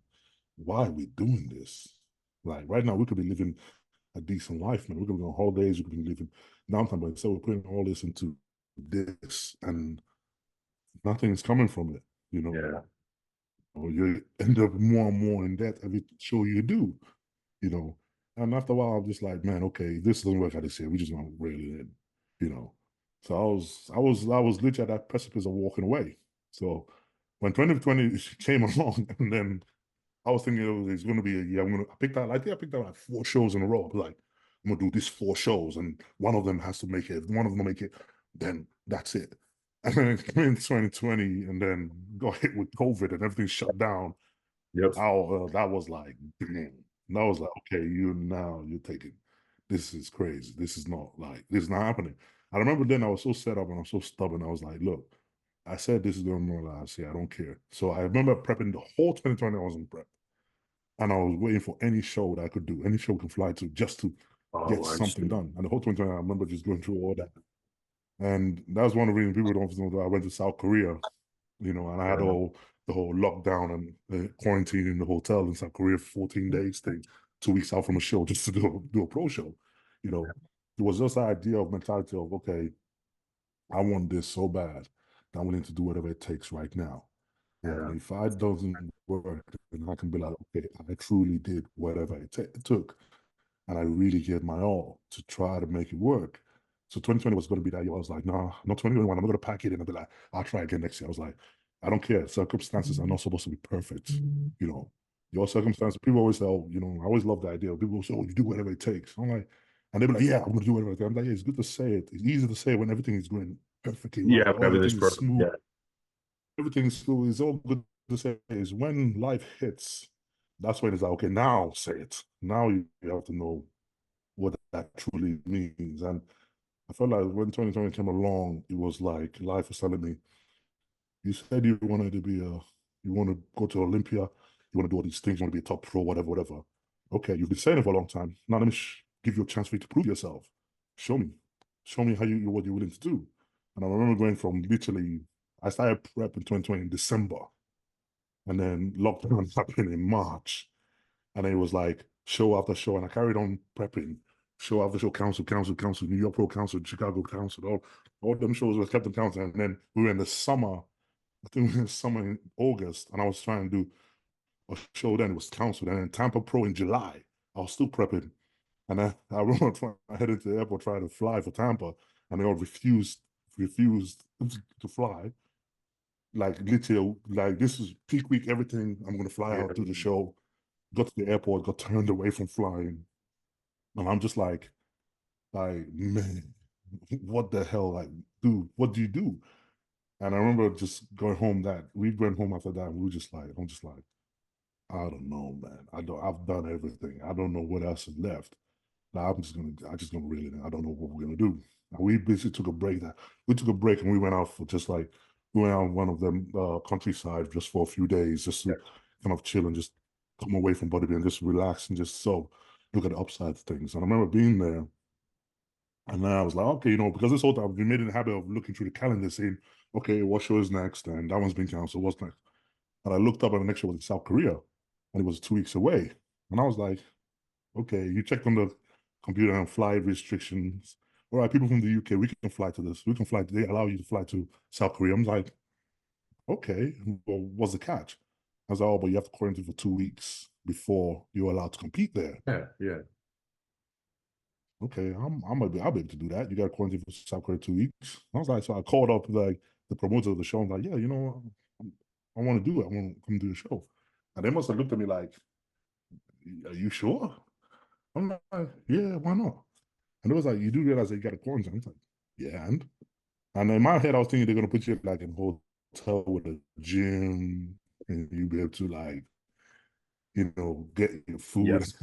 why are we doing this? Like right now, we could be living a decent life, man. We could be on holidays, we could be living downtime, but instead we're putting all this into this and nothing's coming from it, you know. yeah, Or you end up more and more in debt every show you do, you know. And after a while, I'm just like, man, okay, this doesn't work out this year. We just gonna reel it in, you know. So I was literally at that precipice of walking away. So when 2020 came along, and then I was thinking it's gonna be a year. I think I picked out like 4 shows in a row. I was like, I'm gonna do these 4 shows, and one of them has to make it. If one of them will make it, then that's it. And then it came in 2020, and then got hit with COVID, and everything shut down. yep, That was like, damn. And I was like, okay, you're taking, this is crazy. This is not happening. I remember then I was so set up and I was so stubborn. I was like, look, I said this is going to be my last year. I don't care. So I remember prepping the whole 2020. I was in prep. And I was waiting for any show that I could do, any show I could fly to just to get oh, I something see. done. And the whole 2020, I remember just going through all that. And that was one of the reasons people don't know that I went to South Korea, and I had Yeah, the whole lockdown and quarantine in the hotel in South Korea for 14 days, staying 2 weeks out from a show just to do a pro show, you know. it was just the idea of mentality of, okay, I want this so bad that I'm willing to do whatever it takes right now. And Yeah. if I doesn't work, then I can be like, okay, I truly did whatever it took. And I really gave my all to try to make it work. So 2020 was going to be that year. I was like, nah, not 2021. I'm going to pack it in and be like, I'll try again next year. I was like, I don't care. Circumstances are not supposed to be perfect. You know, your circumstances, people always say, oh, you know, I always love the idea. People say, oh, you do whatever it takes. I'm like, and they be like, yeah, I'm going to do whatever it takes. I'm like, yeah, it's good to say it. It's easy to say when everything is going perfectly Yeah, right. when everything's Everything is perfect. smooth. Yeah. Everything is smooth. It's all good to say. Is when life hits, that's when it's like, okay, now say it. Now you have to know what that truly means. And I felt like when 2020 came along, it was like life was telling me, you said you wanted to be you want to go to Olympia, you want to do all these things, you want to be a top pro, whatever, whatever. Okay, you've been saying it for a long time. Now let me give you a chance for you to prove yourself. Show me. Show me how what you're willing to do. And I remember going from literally, I started prep in 2020 in December, and then lockdown happened in March. And then it was like show after show, and I carried on prepping show after show, council, New York Pro Council, Chicago Council, all them shows were kept in council. And then we were in the summer, I think we were in the summer in August, and I was trying to do a show then, it was council, and then Tampa Pro in July. I was still prepping. And I remember I headed to the airport trying to fly for Tampa, and they all refused to fly. Like literally, like this is peak week, everything. I'm gonna fly out, do the Yeah. show. Got to the airport, got turned away from flying. And I'm just like, man, what the hell? Like, dude, what do you do? And I remember just going home we went home after that. And we were just like, I'm just like, I don't know, man. I've done everything. I don't know what else is left. Like, I just gonna really, I don't know what we're gonna do. And we basically took a break. We took a break and we went out for just like, we went out one of them countryside just for a few days, just to kind of chill and just come away from bodybuilding, just relax and just so look at the upside of things. And I remember being there. And then I was like, okay, because this whole time we made it a habit of looking through the calendar, saying, okay, what show is next? And that one's been canceled. What's next? And I looked up and the next show was in South Korea, and it was 2 weeks away. And I was like, okay, you checked on the computer and flight restrictions. All right, people from the UK, we can fly to this. We can fly. They allow you to fly to South Korea. I'm like, okay, well, what's the catch? I was like, oh, but you have to quarantine for 2 weeks before you're allowed to compete there. Yeah. Yeah. Okay, I'll be able to do that. You got to quarantine for South Korea 2 weeks. I was like, so I called up like the promoter of the show. I'm like, yeah, I want to do it. I want to come do the show. And they must have looked at me like, are you sure? I'm like, yeah, why not? And it was like, you do realize that you got to quarantine. It's like, yeah, and in my head, I was thinking they're gonna put you like in a hotel with a gym, and you be able to like, get your food. Yes.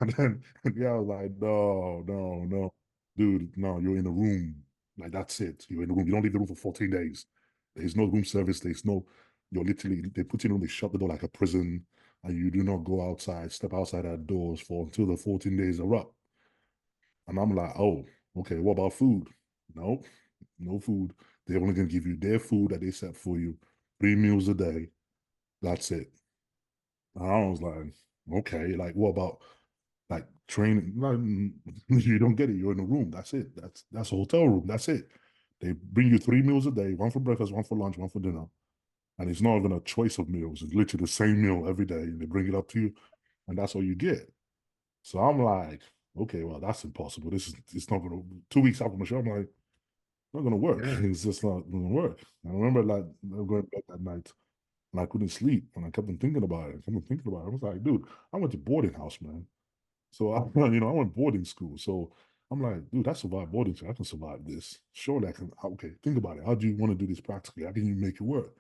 And then yeah, I was like, no, no, no, dude, no, you're in a room. Like that's it. You're in a room. You don't leave the room for 14 days. There's no room service. You're literally, they put you in a room, they shut the door like a prison, and you do not go outside, step outside that doors for until the 14 days are up. And I'm like, oh, okay, what about food? No, no food. They're only gonna give you their food that they set for you, 3 meals a day. That's it. And I was like, okay, like what about like training? Like, you don't get it. You're in a room. That's it. That's a hotel room. That's it. They bring you 3 meals a day, one for breakfast, one for lunch, one for dinner. And it's not even a choice of meals. It's literally the same meal every day. And they bring it up to you, and that's all you get. So I'm like, okay, well, that's impossible. It's not gonna 2 weeks after my show. I'm like, not gonna work. Yeah. It's just not gonna work. I remember like going to bed that night and I couldn't sleep and I kept on thinking about it. I kept on thinking about it. I was like, dude, I went to boarding house, man. So I, I went boarding school. So I'm like, dude, I survived boarding school. I can survive this. Surely I can. Okay, think about it. How do you want to do this practically? How can you make it work?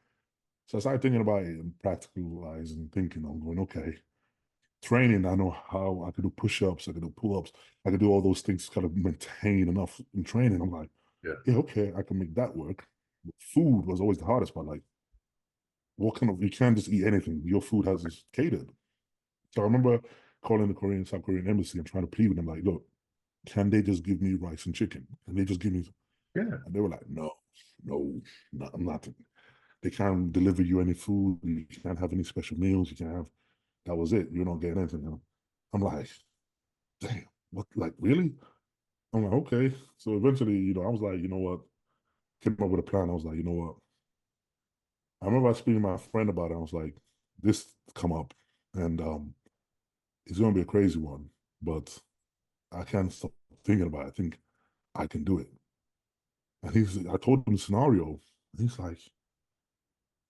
So I started thinking about it and practicalizing, thinking. I'm going, okay, training. I know how I could do push-ups. I could do pull-ups. I could do all those things to kind of maintain enough in training. I'm like, Yeah. yeah, okay, I can make that work. But food was always the hardest part. Like, what kind of, you can't just eat anything. Your food has this catered. So I remember calling the South Korean embassy and trying to plead with them, like, look, can they just give me rice and chicken? Can they just give me, Yeah. and they were like, no, no, no, nothing. They can't deliver you any food. You can't have any special meals. You can't have, that was it. You're not getting anything. I'm like, damn, what, like, really? I'm like, okay. So eventually, I was like, you know what? Came up with a plan. I was like, you know what? I remember I speaking to my friend about it. I was like, this come up, and it's gonna be a crazy one, but I can't stop thinking about it. I think I can do it. And I told him the scenario. And he's like,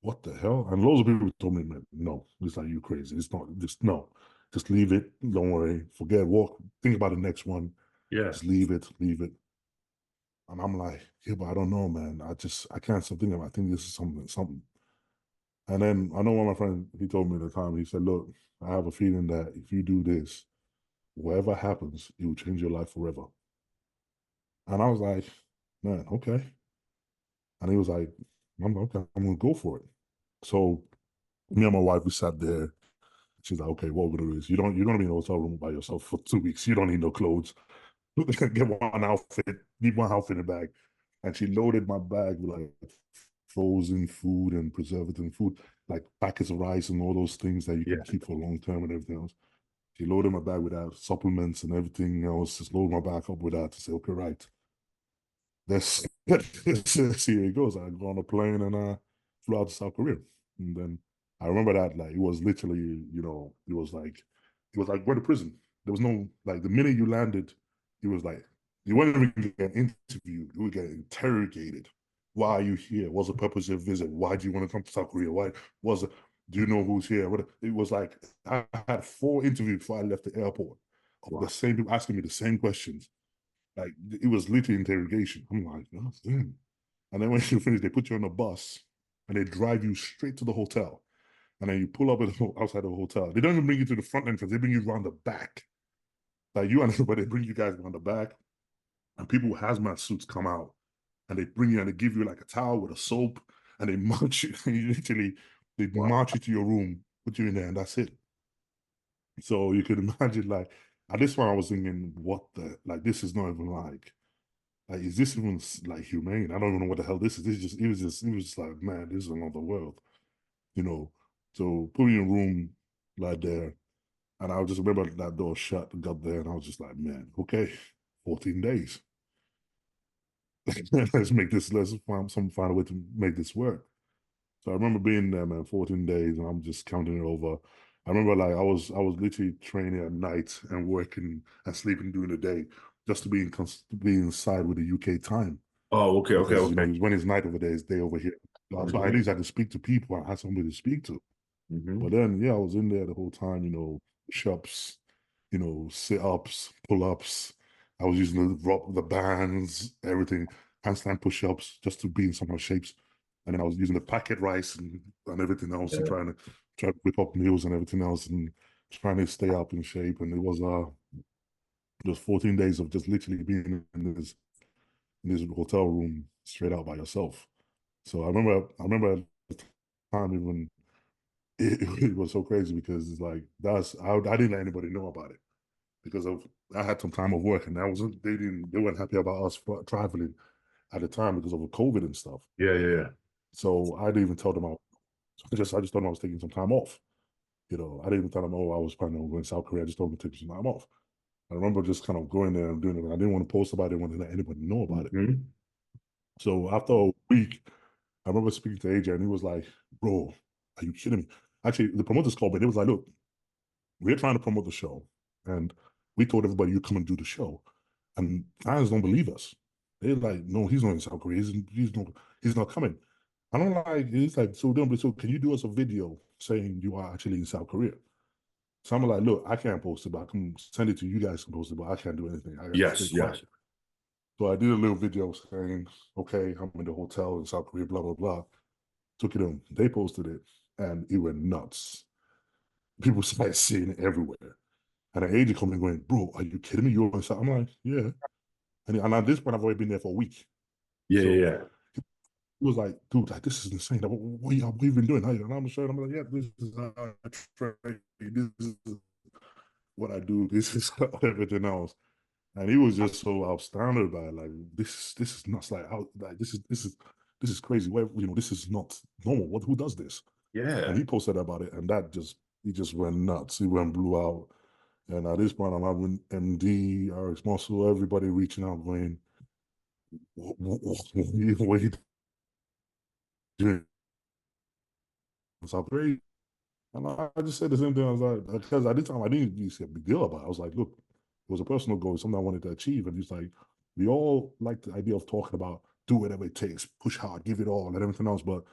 what the hell? And loads of people told me, man, no, it's like, you crazy. It's not, just no, just leave it. Don't worry. Forget, walk, think about the next one. Yeah. Just leave it, leave it. And I'm like, yeah, but I don't know, man. I can't stop thinking about it. I think this is something. And then I know one of my friends, he told me at the time, he said, look, I have a feeling that if you do this, whatever happens, it will change your life forever. And I was like, man, okay. And he was like, I'm okay, I'm gonna go for it. So me and my wife, we sat there. She's like, okay, what we're gonna do is you're gonna be in a hotel room by yourself for 2 weeks. You don't need no clothes. Get one outfit, leave one outfit in the bag. And she loaded my bag with like frozen food and preservative food, like packets of rice and all those things that you Yeah. can keep for a long term and everything else. She loaded my bag with that, supplements and everything else, just loaded my bag up with that to say, okay, right, let's see how it goes. I go on a plane and flew out to South Korea. And then I remember that like it was literally, it was like going to prison. There was no like the minute you landed, it was like you weren't even getting interviewed, you were getting interrogated. Why are you here? What's the purpose of your visit? Why do you want to come to South Korea? Why was it? Do you know who's here? It was like I had 4 interviews before I left the airport of the Wow. same people asking me the same questions. Like it was literally interrogation. I'm like, oh, damn. And then when you finish, they put you on a bus and they drive you straight to the hotel. And then you pull up outside the hotel. They don't even bring you to the front entrance. They bring you around the back. Like you and everybody, they bring you guys around the back. And people with hazmat suits come out and they bring you and they give you like a towel with a soap and they march you. And you literally, they Wow. march you to your room, put you in there, and that's it. So you could imagine, like, at this point, I was thinking, what the, like, this is not even like, is this even like humane? I don't even know what the hell this is. This is just, it was just like, man, this is another world, you know. So put me in a room like there, and I just remember that door shut, got there, and I was just like, man, okay, 14 days. Let's find a way to make this work. So I remember being there, man, 14 days, and I'm just counting it over. I remember like I was literally training at night and working and sleeping during the day just to be inside with the UK time. Oh, okay, okay, Because okay. when it's night over there, it's day over here. So at Hmm. least I had to speak to people. I had somebody to speak to. But Hmm. then, yeah, I was in there the whole time. Push-ups, sit-ups, pull-ups. I was using the bands, everything, handstand push-ups, just to be in some of shapes. And then I was using the packet rice and everything else, and Yeah. trying to whip up meals and everything else, and trying to stay up in shape. And it was just 14 days of just literally being in this hotel room straight out by yourself. So I remember at the time even it was so crazy because it's like I didn't let anybody know about it because of I had some time of work and they weren't happy about us traveling at the time because of the COVID and stuff. Yeah, yeah, yeah. So I didn't even tell them I just told them I was taking some time off. I didn't even tell them, oh, I was planning on going to South Korea. I just told them to take some time off. I remember just kind of going there and doing it. I didn't want to post about it. I didn't want to let anybody know about it. Hmm. So after a week, I remember speaking to AJ and he was like, bro, are you kidding me? Actually, the promoters called me. They was like, look, we're trying to promote the show. And we told everybody you come and do the show. And fans don't believe us. They're like, no, he's not in South Korea. He's not coming. And I'm like, he's like, so can you do us a video saying you are actually in South Korea? So I'm like, look, I can't post it, but I can send it to you guys can post it, but I can't do anything. I got to stay Yes, yes. quiet. So I did a little video saying, okay, I'm in the hotel in South Korea, blah, blah, blah. Took it in. They posted it and it went nuts. People started seeing it everywhere. And an agent coming going, bro, are you kidding me? You're on South. I'm like, yeah. And at this point, I've already been there for a week. Yeah, yeah, So yeah. he was like, dude, like, this is insane. Like, what you been doing? And I'm showing, I'm like, yeah, this is how I train. This is what I do. This is everything else. And he was just so astounded by it. Like, this is nuts. Like, how, like, this is crazy. This is not normal. Who does this? And Yeah. he posted about it, and he just went nuts. He went blew out. And at this point, I'm having MD, Alex Muscle, everybody reaching out, going, what you doing? South Korea. And I just said the same thing. I was like, because at this time, I didn't really see a big deal about it. I was like, look, it was a personal goal, something I wanted to achieve. And he's like, we all like the idea of talking about do whatever it takes, push hard, give it all, and everything else. But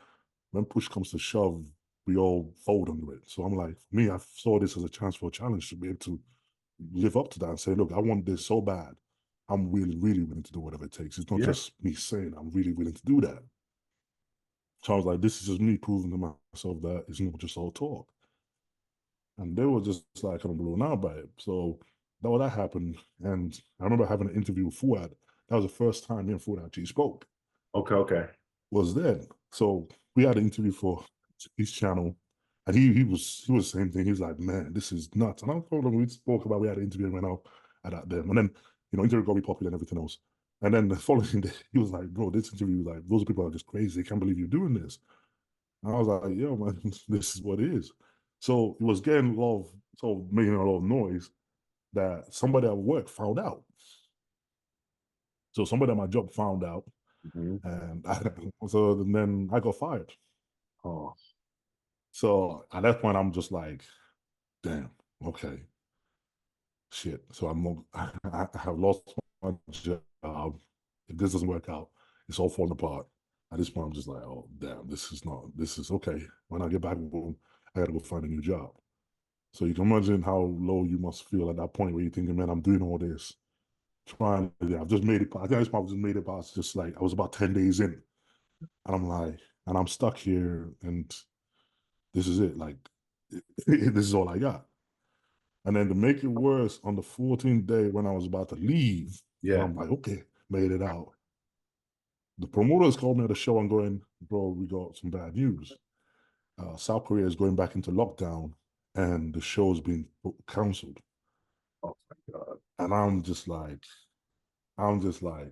when push comes to shove, we all fold under it. So I'm like, for me, I saw this as a chance for a challenge to be able to live up to that and say, look, I want this so bad. I'm really, really willing to do whatever it takes. It's not Yeah. just me saying I'm really willing to do that. So I was like, this is just me proving to myself that it's not just all talk. And they were just like kind of blown out by it. So that happened. And I remember having an interview with Fuad. That was the first time me and Fuad actually spoke. Okay. Okay. Was then. So we had an interview for his channel. And he was the same thing. He was like, man, this is nuts. And I told him we spoke about we had an interview and went out at that then. And then, interview got me popular and everything else. And then the following day, he was like, bro, this interview, like, those people are just crazy. They can't believe you're doing this. And I was like, yo, man, this is what it is. So it was getting making a lot of noise that somebody at work found out. So somebody at my job found out, Mm-hmm. and then I got fired. Oh. So at that point, I'm just like, damn, okay, shit. So I have lost my job. If this doesn't work out, it's all falling apart. At this point, I'm just like, oh, damn, this is okay. When I get back home, I gotta go find a new job. So you can imagine how low you must feel at that point where you're thinking, man, I'm doing all this, I've just made it. I think I just made it past just like I was about 10 days in. And I'm like, and I'm stuck here and this is it. Like, this is all I got. And then to make it worse, on the 14th day when I was about to leave, and Yeah. I'm like, okay, made it out. The promoters called me at the show and going, bro, we got some bad news. South Korea is going back into lockdown and the show's been canceled. Oh my God. And I'm just like, at this point,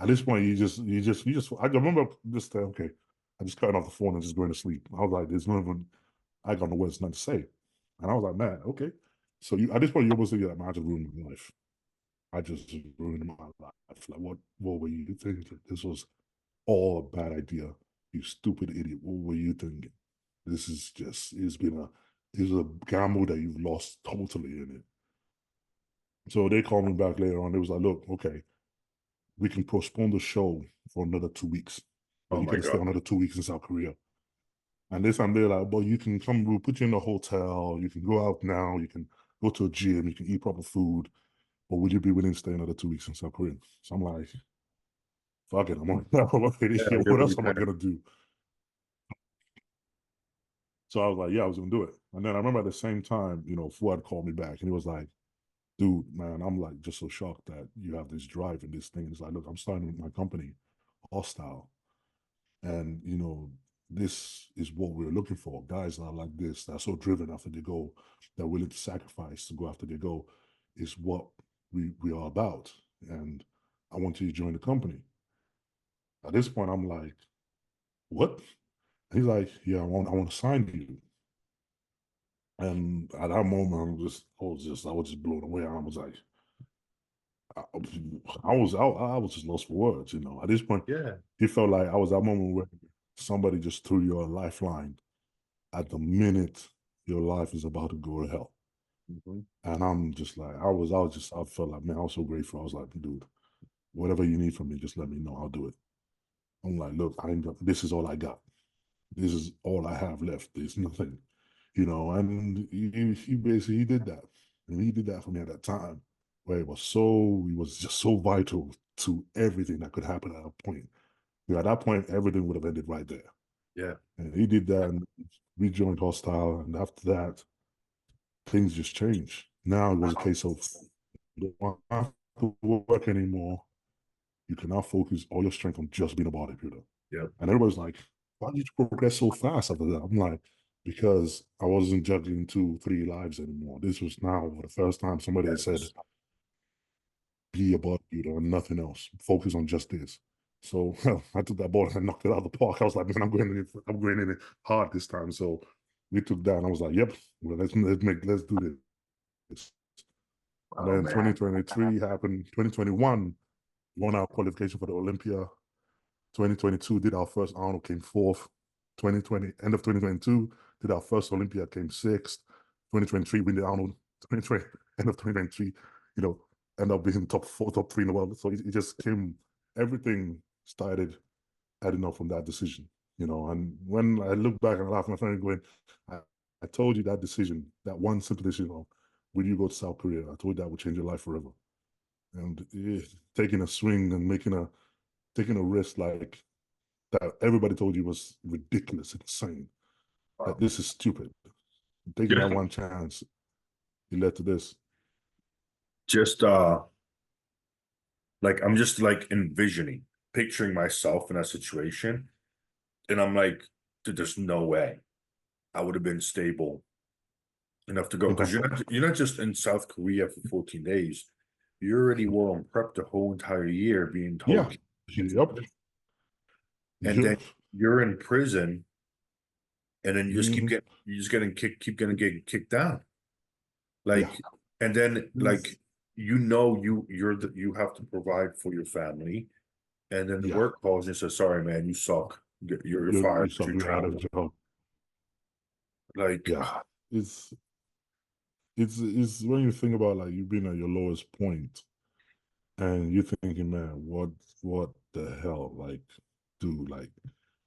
I remember just, okay, I just cutting off the phone and just going to sleep. I was like, there's not even, I got no words not to say. And I was like, man, okay. So at this point, you almost think that, man, I just ruined my life. I just ruined my life. Like, what were you thinking? This was all a bad idea. You stupid idiot. What were you thinking? This is just, it's a gamble that you've lost totally in it. So they called me back later on. They was like, look, okay, we can postpone the show for another 2 weeks. But Oh you my got to stay God. another 2 weeks in South Korea. And this time they're like, well, you can come, we'll put you in a hotel, you can go out now, you can go to a gym, you can eat proper food, but would you be willing to stay another 2 weeks in South Korea? So I'm like, fuck it, I'm already Yeah. here. You're What really else am I saying. gonna do? So I was like, yeah, I was gonna do it. And then I remember at the same time, Fuad called me back and he was like, dude, man, I'm like just so shocked that you have this drive and this thing. It's like, look, I'm starting with my company, Hostile. And this is what we're looking for. Guys that are like this, that are so driven after they go, they're willing to sacrifice to go after they go, is what we are about. And I want you to join the company. At this point, I'm like, what? And he's like, yeah, I want to sign you. And at that moment, I was just blown away. I was like, I, I was just lost for words. At this point, Yeah. it felt like I was that moment where somebody just threw you a lifeline at the minute your life is about to go to hell. Mm-hmm. And I'm just like, I felt like, man, I was so grateful. I was like, dude, whatever you need from me, just let me know. I'll do it. I'm like, look, this is all I got. This is all I have left. There's nothing, and he basically he did that. And he did that for me at that time where it was just so vital to everything that could happen at that point. At that point, everything would have ended right there. Yeah. And he did that, and we joined Hostile. And after that, things just changed. Now it was a case of you don't have to work anymore. You can now focus all your strength on just being a bodybuilder. Yeah. And everybody's like, why did you progress so fast after that? I'm like, because I wasn't juggling 2, 3 lives anymore. This was now for the first time somebody had said, Yes. be a bodybuilder and nothing else. Focus on just this. So I took that ball and I knocked it out of the park. I was like, man, I'm going in it hard this time. So we took that and I was like, yep, well, let's do And Oh then man. 2023 happened. 2021 won our qualification for the Olympia. 2022 did our first Arnold, came fourth. 2020 end of 2022 did our first Olympia, came sixth. 2023 win the Arnold. 2020 end of 2023, end up being top 4, top 3 in the world. So it just came. Everything started adding up from that decision. And when I look back and I laugh, my friend going, I told you that decision, that one simple decision of will you go to South Korea? I told you that would change your life forever. And taking a swing and taking a risk like that everybody told you was ridiculous, insane. That Wow. this is stupid. Taking that Just one chance, it led to this. just like I'm just like envisioning, picturing myself in that situation. And I'm like, dude, there's no way I would have been stable enough to go because you're not just in South Korea for 14 days. You already were on prep the whole entire year being Yeah. told. Yep. And then Yep. you're in prison and then you just Mm-hmm. you just getting kicked, keep getting kicked down. Yeah. Like, and then like you have to provide for your family. And then the Yeah. work calls and says, sorry, man, you suck. You're You fired. saw You're me out of traveling. the job. Like, Yeah. It's it's when you think about like you being at your lowest point and you're thinking, man, what the hell? Like, dude, like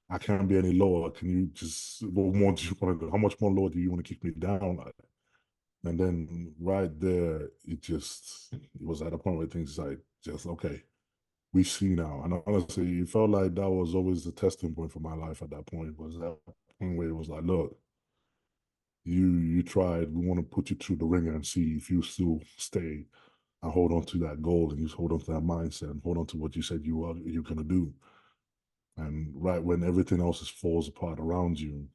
I can't be any lower. Can you just what more do you want to do? How much more lower do you want to kick me down? Like, and then right there, it was at a point where things like just okay, we see now. And honestly, it felt like that was always the testing point for my life at that point. Was that point where it was like, look, you tried. We want to put you through the ringer and see if you still stay and hold on to that goal and you hold on to that mindset and hold on to what you said you're gonna do. And right when everything else falls apart around you,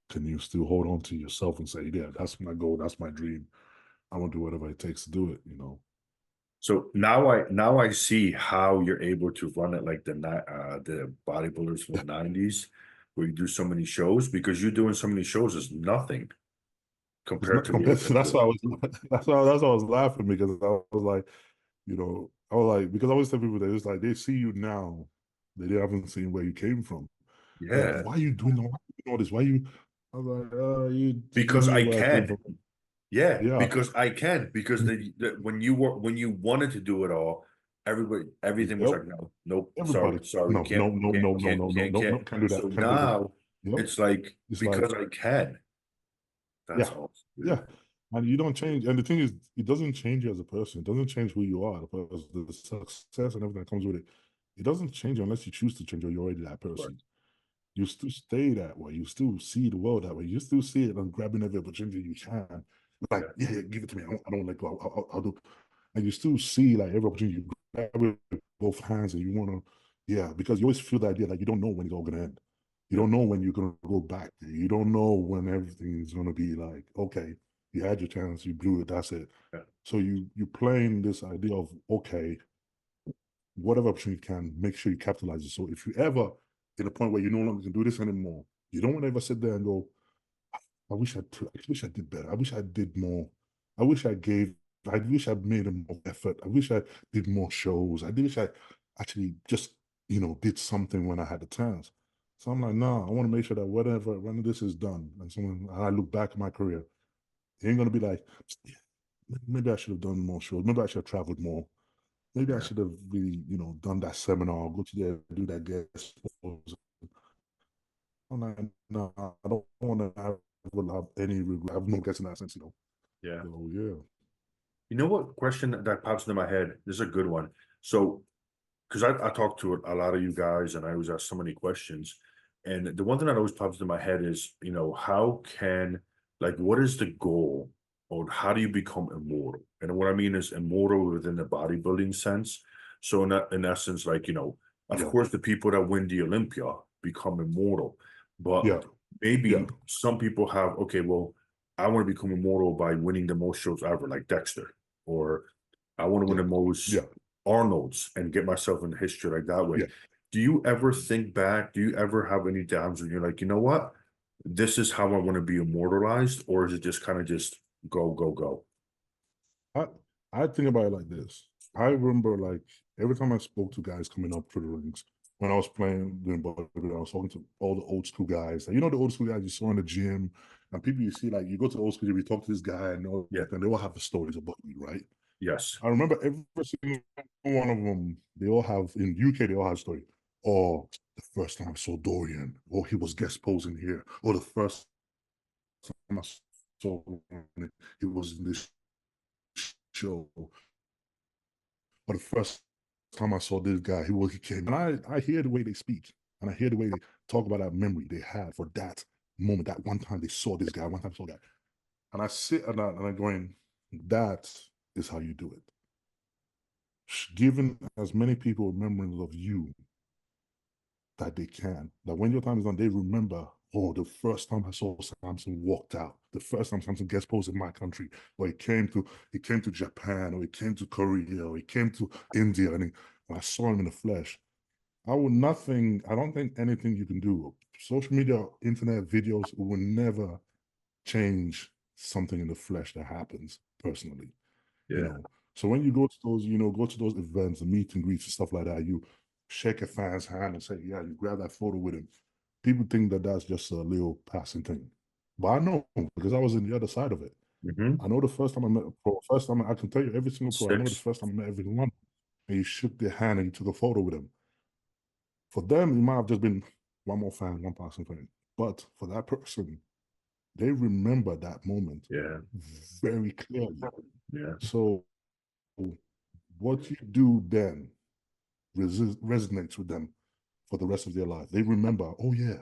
can you still hold on to yourself and say, yeah, that's my goal, that's my dream. I want to do whatever it takes to do it. so now I see how you're able to run it like the bodybuilders from the 90s, where you do so many shows because you're doing so many shows is nothing It's compared not to the compared to that's Olympics. why I was that's why I was laughing because I was like, I was like, because I always tell people that it's like they see you now, they haven't seen where you came from. They're like, Yeah, why are you doing all this? Why you I was like, you because see I where I came can. from. Yeah, Yeah. because I can. Because when you wanted to do it all, everything was Yep. like, no, nope, Everybody. sorry, No, can't, no, no, can't, no, no, can't, no, no, can't, no, no, can't. can't do So that. Can't do that. now Yep. it's like It's like, because I can. That's yeah, all. yeah. And you don't change. And the thing is, it doesn't change you as a person. It doesn't change who you are. The success and everything that comes with it. It doesn't change unless you choose to change or you're already that Right. person. You still stay that way. You still see the world that way. You still see it and grabbing every opportunity you can. Like, Yeah. yeah, give it to me. I don't let go. I'll do. And you still see like every opportunity you grab it with both hands and you want to, yeah, because you always feel the idea like you don't know when it's all going to end. You Yeah. don't know when you're going to go back. You don't know when everything is going to be like, okay, you had your chance, you blew it, that's it. Yeah. So you playing this idea of, okay, whatever opportunity you can, make sure you capitalize it. So if you ever in a point where you no longer can do this anymore, you don't want to ever sit there and go, I wish I did better. I wish I did more. I wish I gave. I wish I made a more effort. I wish I did more shows. I wish I actually just did something when I had the chance. So I'm like, no, I want to make sure that when this is done, and I look back at my career, it ain't gonna be like, "Yeah, maybe I should have done more shows. Maybe I should have traveled more. Maybe I Yeah. should have really, done that seminar, go to there, do that guest proposal." I'm like, no, I don't want to have any regret. I have no regrets in that sense. Yeah. So yeah, You know what question that pops into my head? This is a good one. So, because I talk to a lot of you guys and I always ask so many questions. And the one thing that always pops into my head is, how can, like, what is the goal or how do you become immortal? And what I mean is immortal within the bodybuilding sense. So in essence, like, of yeah, course, the people that win the Olympia become immortal, but yeah, yeah, maybe some people have, okay, well, I want to become immortal by winning the most shows ever, like Dexter, or I want to win yeah, the most yeah, Arnold's and get myself in history like that way. yeah. Do you ever think back? Do you ever have any times when you're like, you know what? This is how I want to be immortalized, or is it just kind of just go, go, go? I I think about it like this. I remember like every time I spoke to guys coming up through the rings when I was playing doing bodybuilding, I was talking to all the old school guys. Like, you know the old school guys you saw in the gym and people you see like you go to old school gym, you talk to this guy and all Yeah. that, and they all have the stories about you, right? Yes. I remember every single one of them, they all have in UK, they all have a story. Or the first time I saw Dorian, or he was guest posing here, or the first time I saw him, he was in this show, or the first time I saw this guy, he came. And I hear the way they speak, and I hear the way they talk about that memory they had for that moment, that one time they saw this guy, one time I saw that. And I sit and I'm going, that is how you do it. Giving as many people memories of you that they can. That when your time is done, they remember, oh, the first time I saw Samson walked out, the first time Samson guest posed in my country, or he came to Japan, or he came to Korea, or he came to India, and I saw him in the flesh. I don't think anything you can do. Social media, internet videos will never change something in the flesh that happens personally, you Yeah. know. So when you go to those, go to those events and meet and greets and stuff like that, you shake a fan's hand and say, yeah, you grab that photo with him. People think that that's just a little passing thing. But I know because I was in the other side of it. Mm-hmm. I know the first time I met a pro, first time I can tell you every single pro, I know the Six. first time I met everyone and you shook their hand and you took a photo with them. For them, it might have just been one more fan, one passing fan. But for that person, they remember that moment Yeah. very clearly. Yeah. So what you do then resonates with them for the rest of their life. They remember, oh yeah,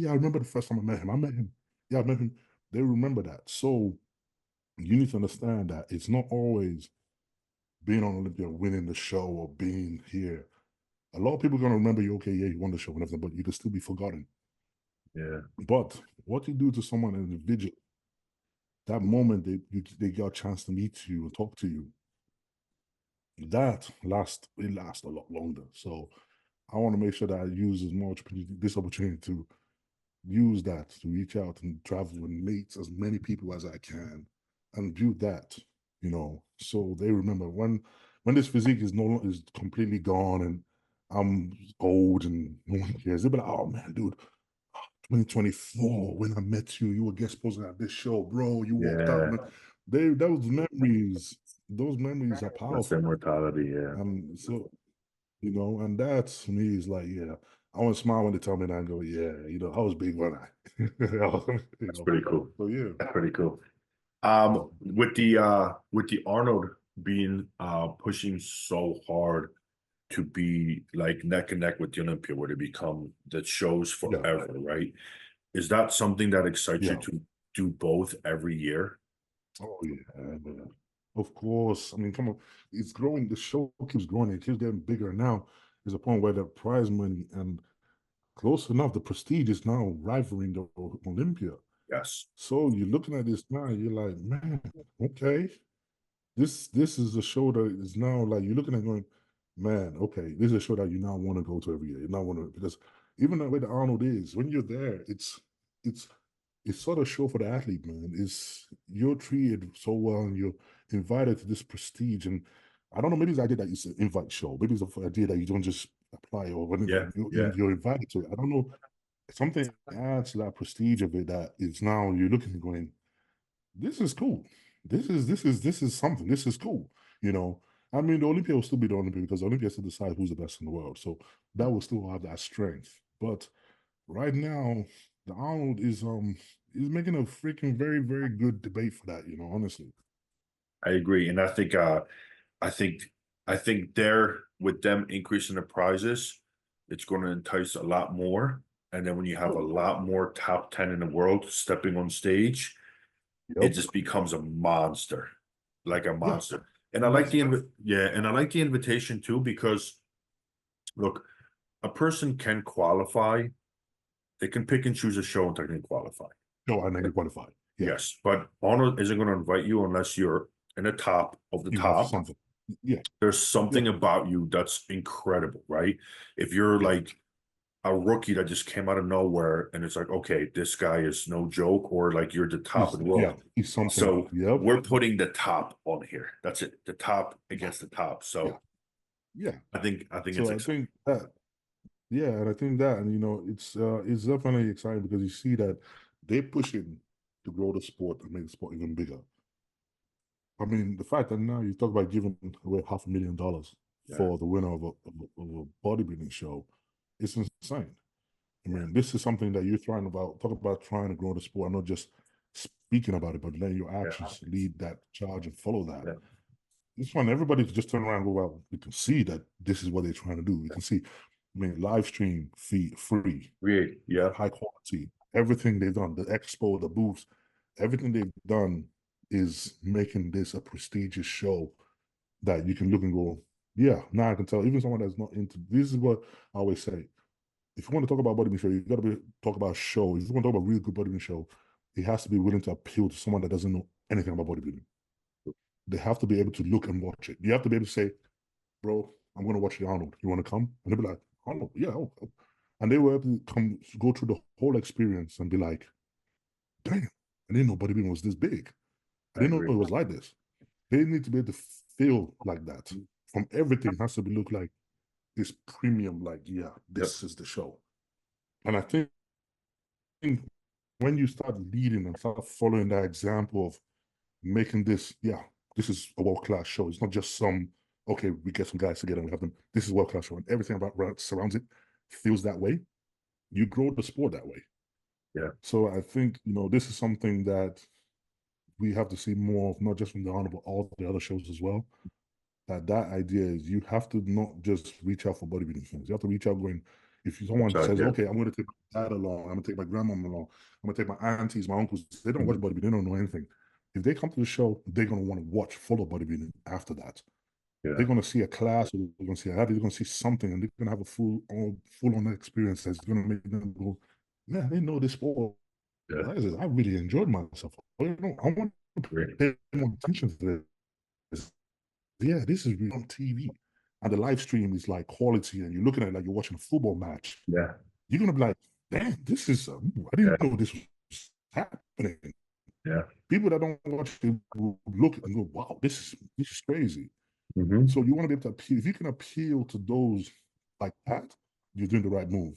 I remember the first time I met him. I met him. Yeah, I met him. They remember that. So you need to understand that it's not always being on Olympia, winning the show, or being here. A lot of people are gonna remember you. Okay, yeah, you won the show and everything, but you can still be forgotten. Yeah. But what you do to someone individual, that moment they got a chance to meet you and talk to you, it lasts a lot longer. So I want to make sure that I use as much this opportunity to use that to reach out and travel and meet as many people as I can and build that, so they remember when this physique is is completely gone and I'm old and no one cares. They'll be like, oh man, dude, 2024, when I met you, you were guest posing at this show, bro. You walked out, Yeah. man. Those memories are That's powerful. immortality. Yeah. And so and that to me is like, yeah, I want to smile when they tell me that and go, yeah, I was big when I, you That's know. pretty cool. So yeah, That's pretty cool. yeah, With the Arnold being pushing so hard to be like neck and neck with the Olympia, where they become the shows yeah, forever, right? Is that something that excites you yeah. to do both every year? Oh yeah, man. Of course. I mean, come on, it's growing. The show keeps growing. It keeps getting bigger. Now there's a point where the prize money and close enough, the prestige is now rivaling the Olympia. Yes. So you're looking at this now, you're like, man, okay. This is a show that is now like you're looking at going, man, okay, this is a show that you now want to go to every year. You now want to because even the way the Arnold is, when you're there, it's it's sort of show for the athlete, man. It's you're treated so well and you're invited to this prestige. And I don't know, maybe it's the idea that it's an invite show. Maybe it's the idea that you don't just apply or whatever. Yeah. Yeah. You're invited to it. I don't know. Something adds to that prestige of it that it's now you're looking and going, this is cool. This is something. This is cool. You know, I mean, the Olympia will still be the Olympia because the Olympia still decide who's the best in the world. So that will still have that strength. But right now, the Arnold is making a freaking very, very good debate for that, honestly. I agree. And I think I think there with them increasing the prizes, it's going to entice a lot more. And then when you have a lot more top 10 in the world stepping on stage, it Yep. just becomes a monster, like a Yeah. monster. And I And like that's and I like the invitation too, because look, a person can qualify, they can pick and choose a show and they can qualify. no, I think qualified. Yeah. Yes, but Arnold isn't going to invite you unless you're in the top of the You have top. something. Yeah. There's Yeah. something about you that's incredible, right? If you're Yeah. like a rookie that just came out of nowhere, and it's like, okay, this guy is no joke, or like you're the top of the Yeah, world. he's something. So Yep. we're putting the top on here. That's it. The top Yeah, against the top. yeah, So yeah. I think it's So I exciting. think that, yeah, and I think that, and it's definitely exciting because you see that they're pushing to grow the sport and make the sport even bigger. I mean, the fact that now you talk about giving away $500,000 Yeah, for the winner of a bodybuilding show, it's insane. I yeah, mean, this is something that you're trying about, talk about trying to grow the sport, and not just speaking about it, but letting your yeah, actions lead that charge and follow that. yeah. This one, everybody could just turn around and go, well, we can see that this is what they're trying to do. We can see, I mean, live stream fee free, Really, yeah, high quality, everything they've done, the expo, the booths, everything they've done is making this a prestigious show that you can look and go, yeah, now I can tell. Even someone that's not into this is what I always say. If you want to talk about bodybuilding show, you got to talk about show. If you want to talk about really good bodybuilding show, it has to be willing to appeal to someone that doesn't know anything about bodybuilding. They have to be able to look and watch it. You have to be able to say, bro, I'm going to watch the Arnold. You want to come? And they'll be like, Arnold, yeah. Oh. And they were able to go through the whole experience and be like, damn, I didn't know bodybuilding was this big. I I didn't know agree. it was like this. They need to be able to feel like that. From everything has to be look like this premium, like, yeah, Yep, this is the show. And I think when you start leading and start following that example of making this, yeah, this is a world-class show. It's not just some, okay, we get some guys together and we have them. This is a world-class show. And everything about surrounds it feels that way. You grow the sport that way. yeah, So I think, this is something that we have to see more of, not just from the Honor, but all the other shows as well. That idea is you have to not just reach out for bodybuilding fans. You have to reach out going, if someone so says, yeah, okay, I'm going to take my dad along, I'm going to take my grandmom along, I'm going to take my aunties, my uncles, they don't watch mhm, bodybuilding, they don't know anything. If they come to the show, they're going to want to watch follow bodybuilding after that. They're yeah, going to see a class, or they're going to see a habit, they're going to see something, and they're going to have a full on experience that's going to make them go, man, I didn't know this sport. yeah, I really enjoyed myself. I want to great. pay more attention to this. Yeah, this is real on TV. And the live stream is like quality, and you're looking at it like you're watching a football match. Yeah, You're gonna be like, damn, this is I yeah, didn't know this was happening. yeah. People that don't watch it will look and go, wow, this is crazy. Hmm. So you want to be able to appeal. If you can appeal to those like that, you're doing the right move.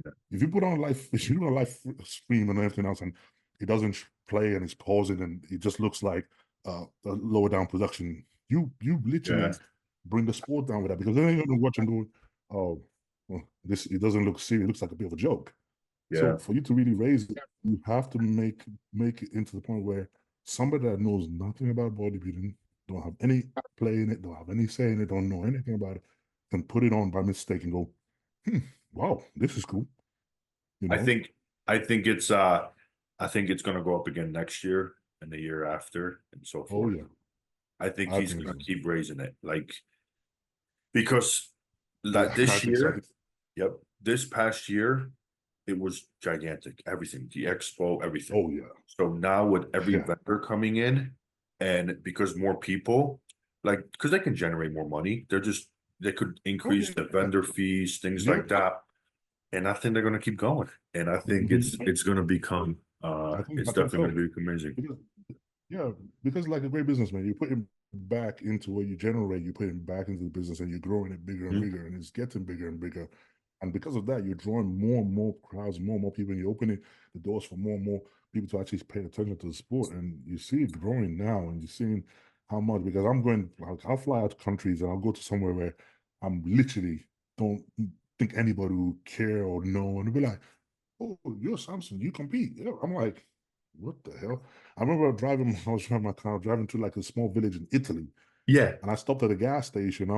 Yeah, If you put on live, if you do a live stream and everything else, and it doesn't play and it's pausing and it just looks like a lower down production, you yeah, literally bring the sport down with that because then you're gonna watch and go, oh, well, this it doesn't look serious. It looks like a bit of a joke. yeah, So for you to really raise it, you have to make it into the point where somebody that knows nothing about bodybuilding, don't have any play in it, don't have any say in it, don't know anything about it, can put it on by mistake and go, hmm, wow, this is cool. You I know? think I think it's gonna go up again next year and the year after and so Oh forth. yeah, I think I he's think gonna so. keep raising it, like because Yeah, that I this think so. year, yep, this past year, it was gigantic. Everything, the expo, everything. Oh yeah, So now with every yeah. vendor coming in, and because more people, like, because they can generate more money, they could Oh increase the yeah. vendor fees, things Yep. like that. And I think they're gonna keep going. And I think Mhm. it's gonna become I it's think definitely so. gonna be amazing. Because, yeah, because like a great businessman, you put him back into what you generate, you put him back into the business and you're growing it bigger and Mhm. bigger and it's getting bigger and bigger. And because of that, you're drawing more and more crowds, more and more people, and you're opening the doors for more and more people to actually pay attention to the sport. And you see it growing now, and you're seeing how much because I'll fly out to countries and I'll go to somewhere where I'm literally don't think anybody will care or know, and they'll be like, oh, you're Samson, you compete. Yeah. I'm like, what the hell? I remember I was driving my car, driving to like a small village in Italy, Yeah, and I stopped at a gas station.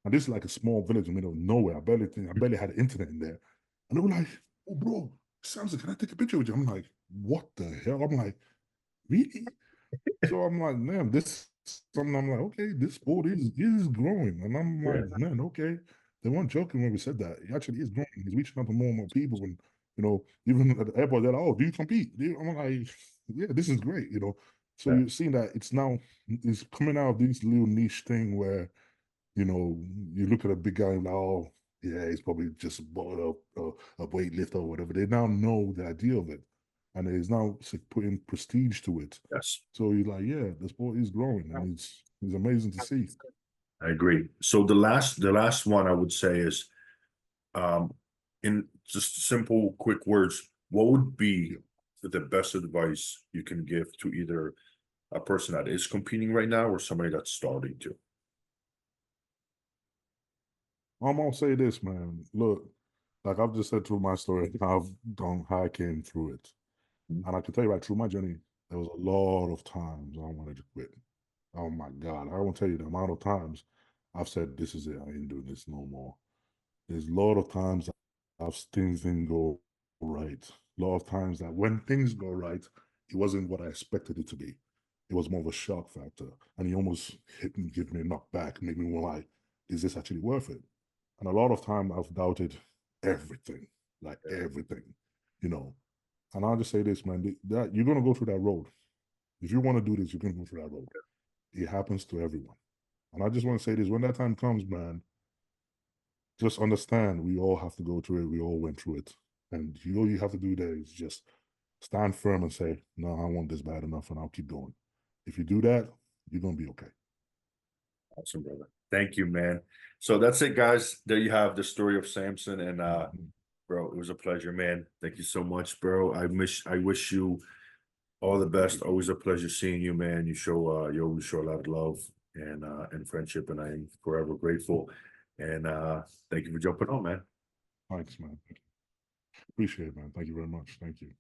And this is like a small village in the middle of nowhere. I barely had internet in there. And they were like, oh, bro, Samson, can I take a picture with you? I'm like, what the hell? I'm like, really? So I'm like, man, this something. I'm like, okay, this sport is growing, and I'm yeah, like, man, okay. They weren't joking when we said that. It actually is growing. He's reaching out to more and more people, and even at the airport, they're like, oh, do you compete? I'm like, yeah, this is great. So yeah, you're seeing that it's coming out of this little niche thing where you look at a big guy and like, oh. yeah, he's probably just a weightlifter or whatever. They now know the idea of it, and it's now putting prestige to it. Yes, So you're like, yeah, the sport is growing, and it's amazing to see. I agree. So the last one I would say is, um, in just simple, quick words, what would be Yeah. the best advice you can give to either a person that is competing right now or somebody that's starting to? I'm gonna say this, man. Look, like I've just said through my story, I've done how I came through it. Mhm. And I can tell you right through my journey, there was a lot of times I wanted to quit. Oh my God. I won't tell you the amount of times I've said, this is it. I ain't doing this no more. There's a lot of times things didn't go right. A lot of times that when things go right, it wasn't what I expected it to be. It was more of a shock factor. And he almost hit me, give me a knock back, make me want like, is this actually worth it? And a lot of time I've doubted everything, like everything, you know. And I'll just say this, man, that you're gonna go through that road. If you want to do this, you're gonna go through that road. It happens to everyone. And I just want to say this: when that time comes, man, just understand we all have to go through it. We all went through it. And all you have to do there is just stand firm and say, no, I want this bad enough and I'll keep going. If you do that, you're gonna be okay. Awesome, brother. Thank you, man. So that's it, guys. There you have the story of Samson. And Mhm. bro, it was a pleasure, man. Thank you so much, bro. I wish you all the Thank best. you. Always a pleasure seeing you, man. You always show a lot of love and friendship, and I'm forever grateful. And thank you for jumping on, man. Thanks, man. Appreciate it, man. Thank you very much. Thank you.